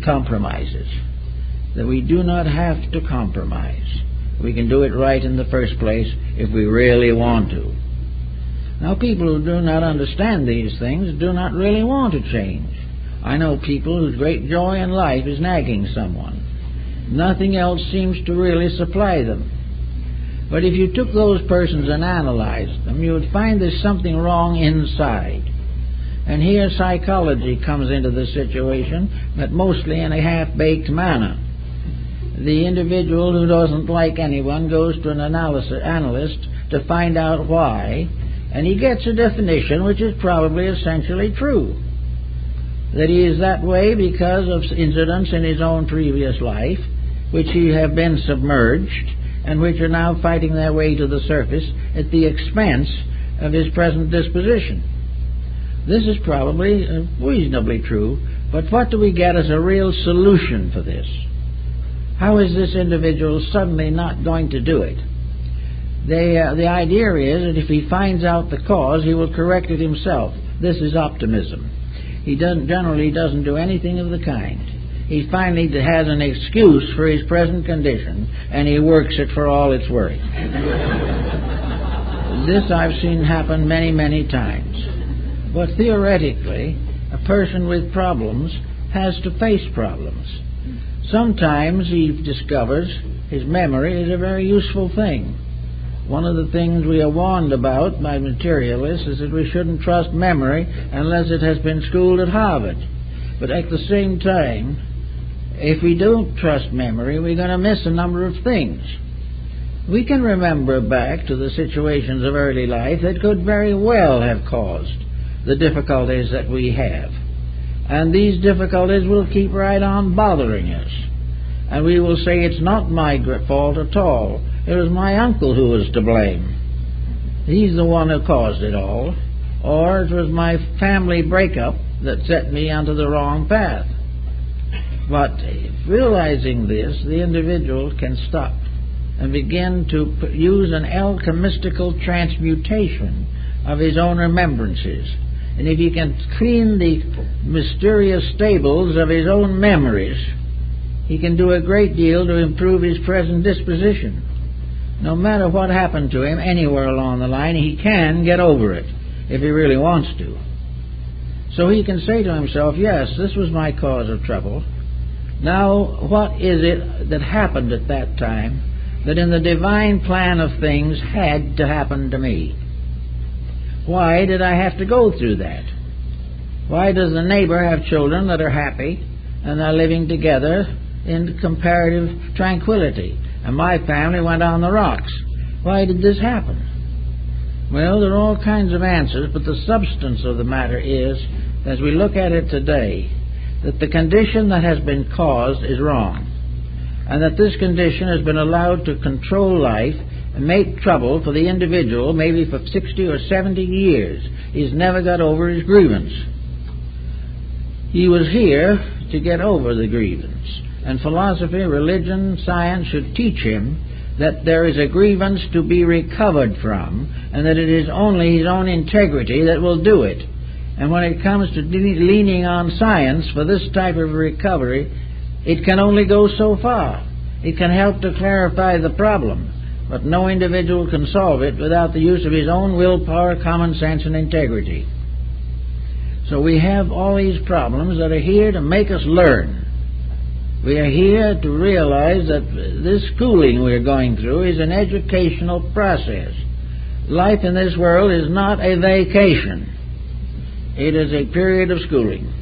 compromises, that we do not have to compromise. We can do it right in the first place if we really want to. Now, people who do not understand these things do not really want to change. I know people whose great joy in life is nagging someone. Nothing else seems to really supply them. But if you took those persons and analyzed them, you would find there's something wrong inside. And here psychology comes into the situation, but mostly in a half-baked manner. The individual who doesn't like anyone goes to an analyst to find out why, and he gets a definition which is probably essentially true. That he is that way because of incidents in his own previous life, which he have been submerged, and which are now fighting their way to the surface at the expense of his present disposition. This is probably reasonably true, but what do we get as a real solution for this? How is this individual suddenly not going to do it? The idea is that if he finds out the cause, he will correct it himself. This is optimism. He generally doesn't do anything of the kind. He finally has an excuse for his present condition, and he works it for all it's worth. This I've seen happen many, many times. But theoretically, a person with problems has to face problems. Sometimes he discovers his memory is a very useful thing. One of the things we are warned about by materialists is that we shouldn't trust memory unless it has been schooled at Harvard. But at the same time, if we don't trust memory, we're going to miss a number of things. We can remember back to the situations of early life that could very well have caused the difficulties that we have. And these difficulties will keep right on bothering us. And we will say, it's not my fault at all. It was my uncle who was to blame. He's the one who caused it all. Or it was my family breakup that set me onto the wrong path. But realizing this, the individual can stop and begin to use an alchemistical transmutation of his own remembrances. And if he can clean the mysterious stables of his own memories, he can do a great deal to improve his present disposition. No matter what happened to him anywhere along the line, he can get over it if he really wants to. So he can say to himself, yes, this was my cause of trouble. Now, what is it that happened at that time that in the divine plan of things had to happen to me? Why did I have to go through that? Why does the neighbor have children that are happy and are living together in comparative tranquility, and my family went on the rocks? Why did this happen? Well, there are all kinds of answers, but the substance of the matter is, as we look at it today, that the condition that has been caused is wrong, and that this condition has been allowed to control life and make trouble for the individual maybe for 60 or 70 years. He's never got over his grievance. He was here to get over the grievance, and philosophy, religion, science should teach him that there is a grievance to be recovered from, and that it is only his own integrity that will do it. And when it comes to leaning on science for this type of recovery, it can only go so far. It can help to clarify the problem, but no individual can solve it without the use of his own willpower, common sense, and integrity. So we have all these problems that are here to make us learn. We are here to realize that this schooling we're going through is an educational process. Life in this world is not a vacation. It is a period of schooling.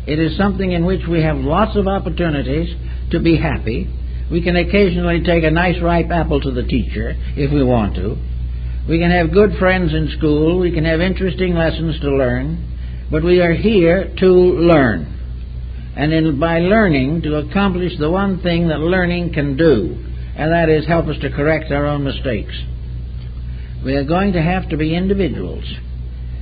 It is something in which we have lots of opportunities to be happy. We can occasionally take a nice ripe apple to the teacher if we want to. We can have good friends in school. We can have interesting lessons to learn. But we are here to learn. And by learning, to accomplish the one thing that learning can do, and that is help us to correct our own mistakes. We are going to have to be individuals.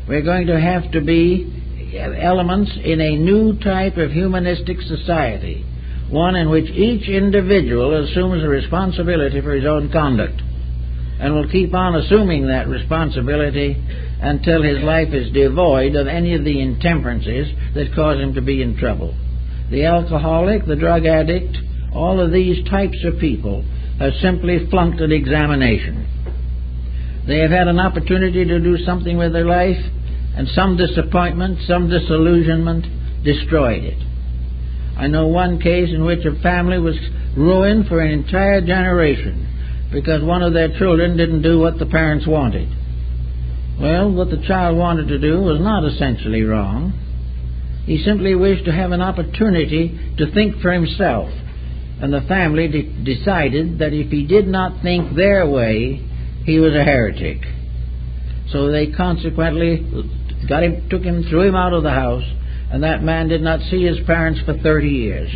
We're going to have to be elements in a new type of humanistic society, one in which each individual assumes a responsibility for his own conduct, and will keep on assuming that responsibility until his life is devoid of any of the intemperances that cause him to be in trouble. The alcoholic, the drug addict, all of these types of people have simply flunked an examination. They have had an opportunity to do something with their life, and some disappointment, some disillusionment destroyed it. I know one case in which a family was ruined for an entire generation because one of their children didn't do what the parents wanted. Well, what the child wanted to do was not essentially wrong. He simply wished to have an opportunity to think for himself, and the family decided that if he did not think their way, he was a heretic. So they consequently took him, threw him out of the house, and that man did not see his parents for 30 years,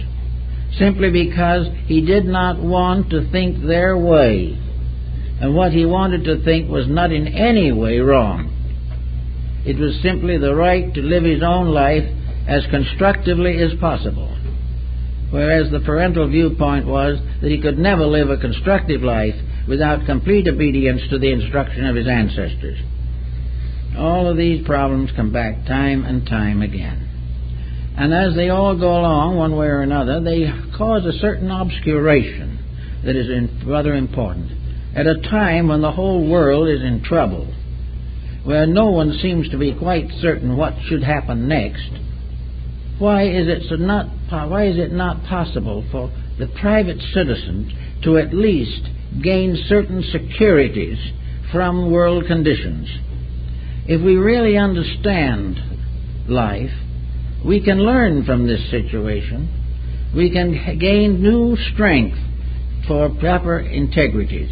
simply because he did not want to think their way. And what he wanted to think was not in any way wrong. It was simply the right to live his own life as constructively as possible, whereas the parental viewpoint was that he could never live a constructive life without complete obedience to the instruction of his ancestors. All of these problems come back time and time again. And as they all go along, one way or another, they cause a certain obscuration that is rather important. At a time when the whole world is in trouble, where no one seems to be quite certain what should happen next, why is it not possible for the private citizen to at least gain certain securities from world conditions. If we really understand life, we can learn from this situation. We can gain new strength for proper integrities.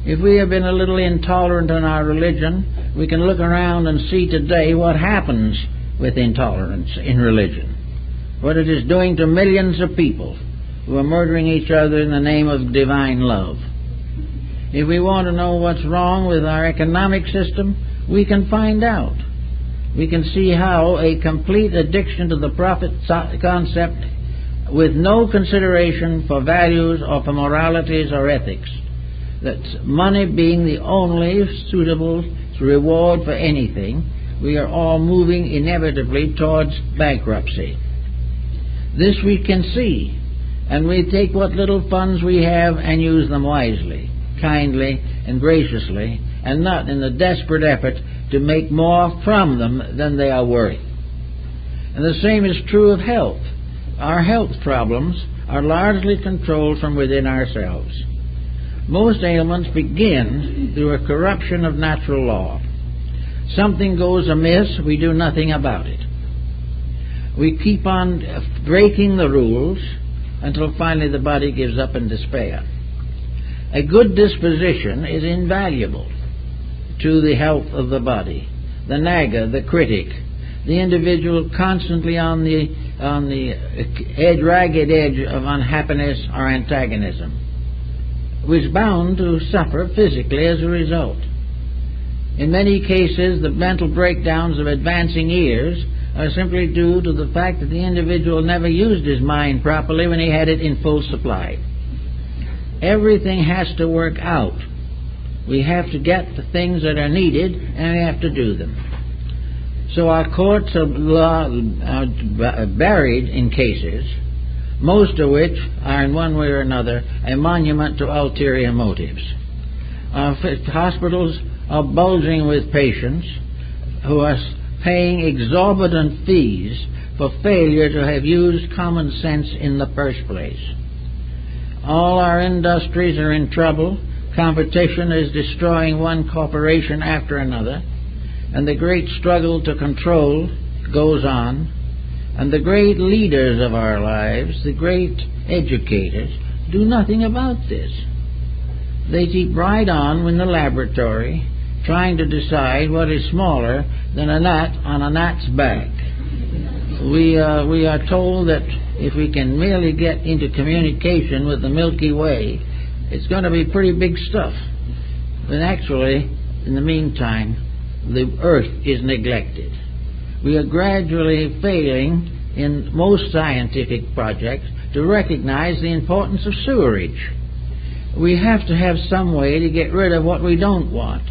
If we have been a little intolerant in our religion, we can look around and see today what happens with intolerance in religion, what it is doing to millions of people who are murdering each other in the name of divine love. If we want to know what's wrong with our economic system, we can find out. We can see how a complete addiction to the profit concept with no consideration for values or for moralities or ethics, that money being the only suitable reward for anything, we are all moving inevitably towards bankruptcy. This we can see, and we take what little funds we have and use them wisely, kindly and graciously, and not in the desperate effort to make more from them than they are worth. And the same is true of health. Our health problems are largely controlled from within ourselves. Most ailments begin through a corruption of natural law. Something goes amiss, we do nothing about it. We keep on breaking the rules until finally the body gives up in despair. A good disposition is invaluable to the health of the body. The nagger, the critic, the individual constantly on the ragged edge of unhappiness or antagonism, was bound to suffer physically as a result. In many cases, the mental breakdowns of advancing years are simply due to the fact that the individual never used his mind properly when he had it in full supply. Everything has to work out. We have to get the things that are needed, and we have to do them. So our courts of law are buried in cases, most of which are in one way or another a monument to ulterior motives. Our hospitals are bulging with patients who are paying exorbitant fees for failure to have used common sense in the first place. All our industries are in trouble. Competition is destroying one corporation after another, and the great struggle to control goes on, and the great leaders of our lives, the great educators, do nothing about this. They keep right on in the laboratory trying to decide what is smaller than a gnat on a gnat's back. We are told that if we can merely get into communication with the Milky Way, it's going to be pretty big stuff. But actually, in the meantime, the Earth is neglected. We are gradually failing in most scientific projects to recognize the importance of sewerage. We have to have some way to get rid of what we don't want.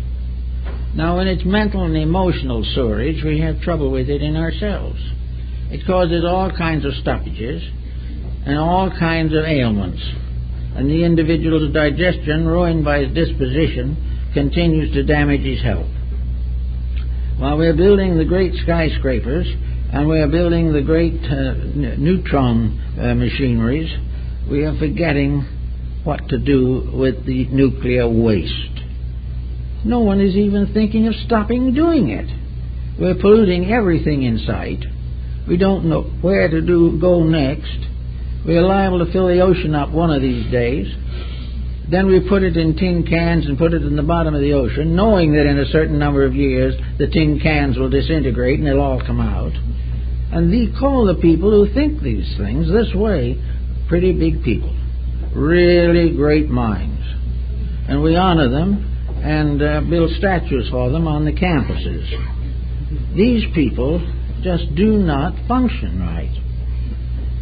Now, when it's mental and emotional sewerage, we have trouble with it in ourselves. It causes all kinds of stoppages and all kinds of ailments. And the individual's digestion, ruined by his disposition, continues to damage his health. While we're building the great skyscrapers and we're building the great neutron machineries, we are forgetting what to do with the nuclear waste. No one is even thinking of stopping doing it. We're polluting everything in sight. We don't know where to go next. We're liable to fill the ocean up one of these days. Then we put it in tin cans and put it in the bottom of the ocean, knowing that in a certain number of years the tin cans will disintegrate and they'll all come out. And we call the people who think these things this way pretty big people, really great minds. And we honor them and build statues for them on the campuses. These people just do not function right.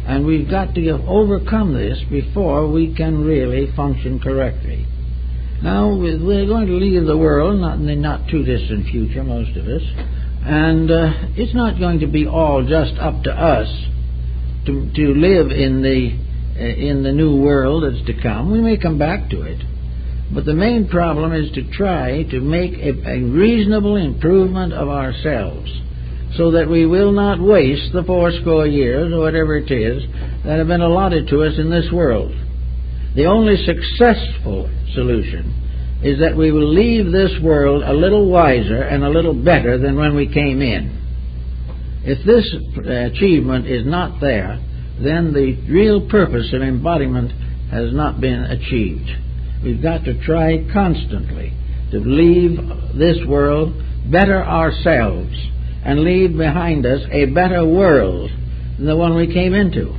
And we've got to overcome this before we can really function correctly. Now, we're going to leave the world, not in the not too distant future, most of us, and it's not going to be all just up to us to live in the new world that's to come. We may come back to it. But the main problem is to try to make a reasonable improvement of ourselves, so that we will not waste the 80 years, or whatever it is, that have been allotted to us in this world. The only successful solution is that we will leave this world a little wiser and a little better than when we came in. If this achievement is not there, then the real purpose of embodiment has not been achieved. We've got to try constantly to leave this world better ourselves and leave behind us a better world than the one we came into.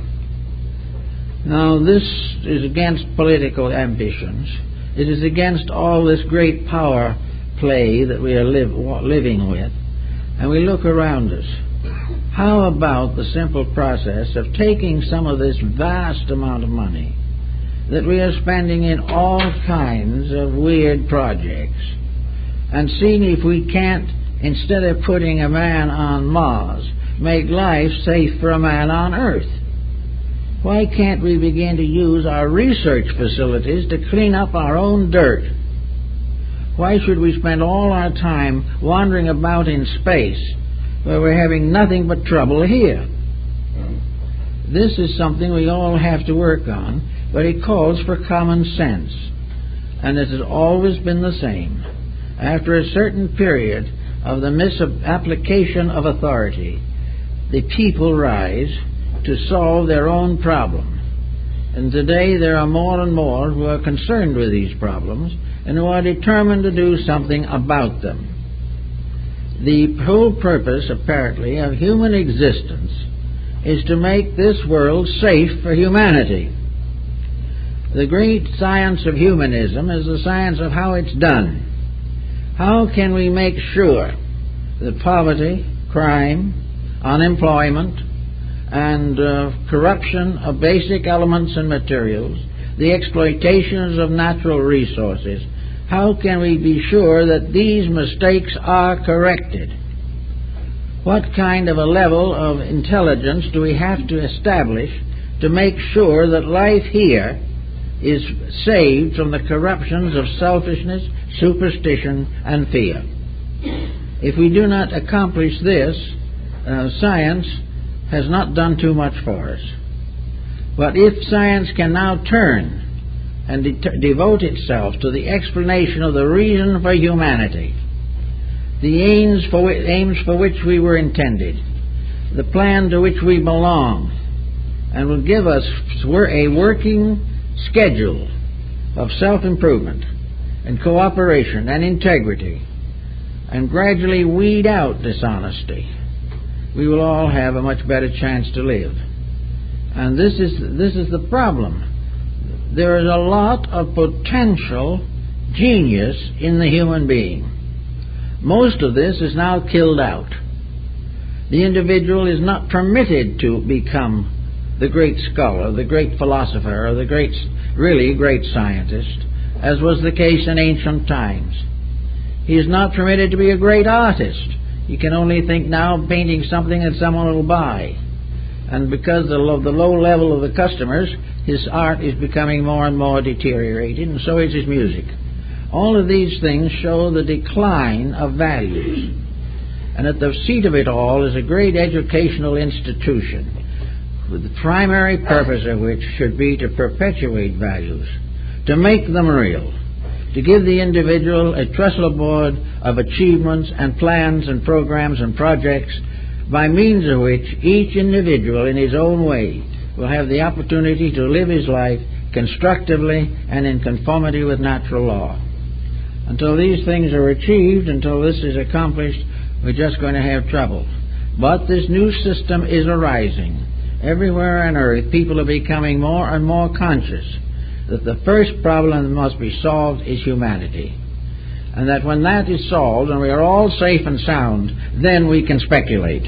Now, this is against political ambitions. It is against all this great power play that we are living with. And we look around us. How about the simple process of taking some of this vast amount of money that we are spending in all kinds of weird projects and seeing if we can't, instead of putting a man on Mars, make life safe for a man on Earth? Why can't we begin to use our research facilities to clean up our own dirt? Why should we spend all our time wandering about in space where we're having nothing but trouble here? This is something we all have to work on, but it calls for common sense. And it has always been the same. After a certain period of the misapplication of authority, the people rise to solve their own problem. And today there are more and more who are concerned with these problems and who are determined to do something about them. The whole purpose, apparently, of human existence is to make this world safe for humanity. The great science of humanism is the science of how it's done. How can we make sure that poverty, crime, unemployment, and corruption of basic elements and materials, the exploitations of natural resources, how can we be sure that these mistakes are corrected? What kind of a level of intelligence do we have to establish to make sure that life here is saved from the corruptions of selfishness, superstition, and fear? If we do not accomplish this, science has not done too much for us. But if science can now turn and devote itself to the explanation of the reason for humanity, the aims for which we were intended, the plan to which we belong, and will give us a working schedule of self-improvement and cooperation and integrity, and gradually weed out dishonesty, we will all have a much better chance to live. And this is the problem. There is a lot of potential genius in the human being. Most of this is now killed out. The individual is not permitted to become the great scholar, the great philosopher, or the really great scientist, as was the case in ancient times. He is not permitted to be a great artist. He can only think now of painting something that someone will buy. And because of the low level of the customers, his art is becoming more and more deteriorated, and so is his music. All of these things show the decline of values. And at the seat of it all is a great educational institution, with the primary purpose of which should be to perpetuate values, to make them real, to give the individual a trestle board of achievements and plans and programs and projects by means of which each individual in his own way will have the opportunity to live his life constructively and in conformity with natural law. Until these things are achieved, until this is accomplished, we're just going to have trouble. But this new system is arising. Everywhere on earth, people are becoming more and more conscious that the first problem that must be solved is humanity. And that when that is solved and we are all safe and sound, then we can speculate.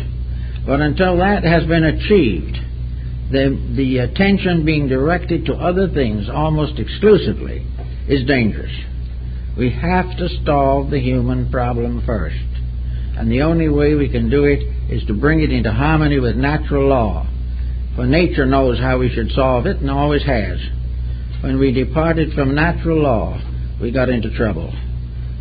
But until that has been achieved, the attention being directed to other things almost exclusively is dangerous. We have to solve the human problem first. And the only way we can do it is to bring it into harmony with natural law. For nature knows how we should solve it and always has. When we departed from natural law, we got into trouble.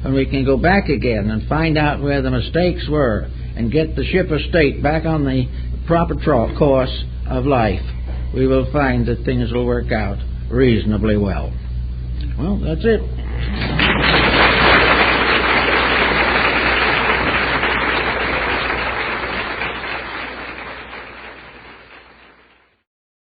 When we can go back again and find out where the mistakes were and get the ship of state back on the proper course of life, we will find that things will work out reasonably well. Well, that's it.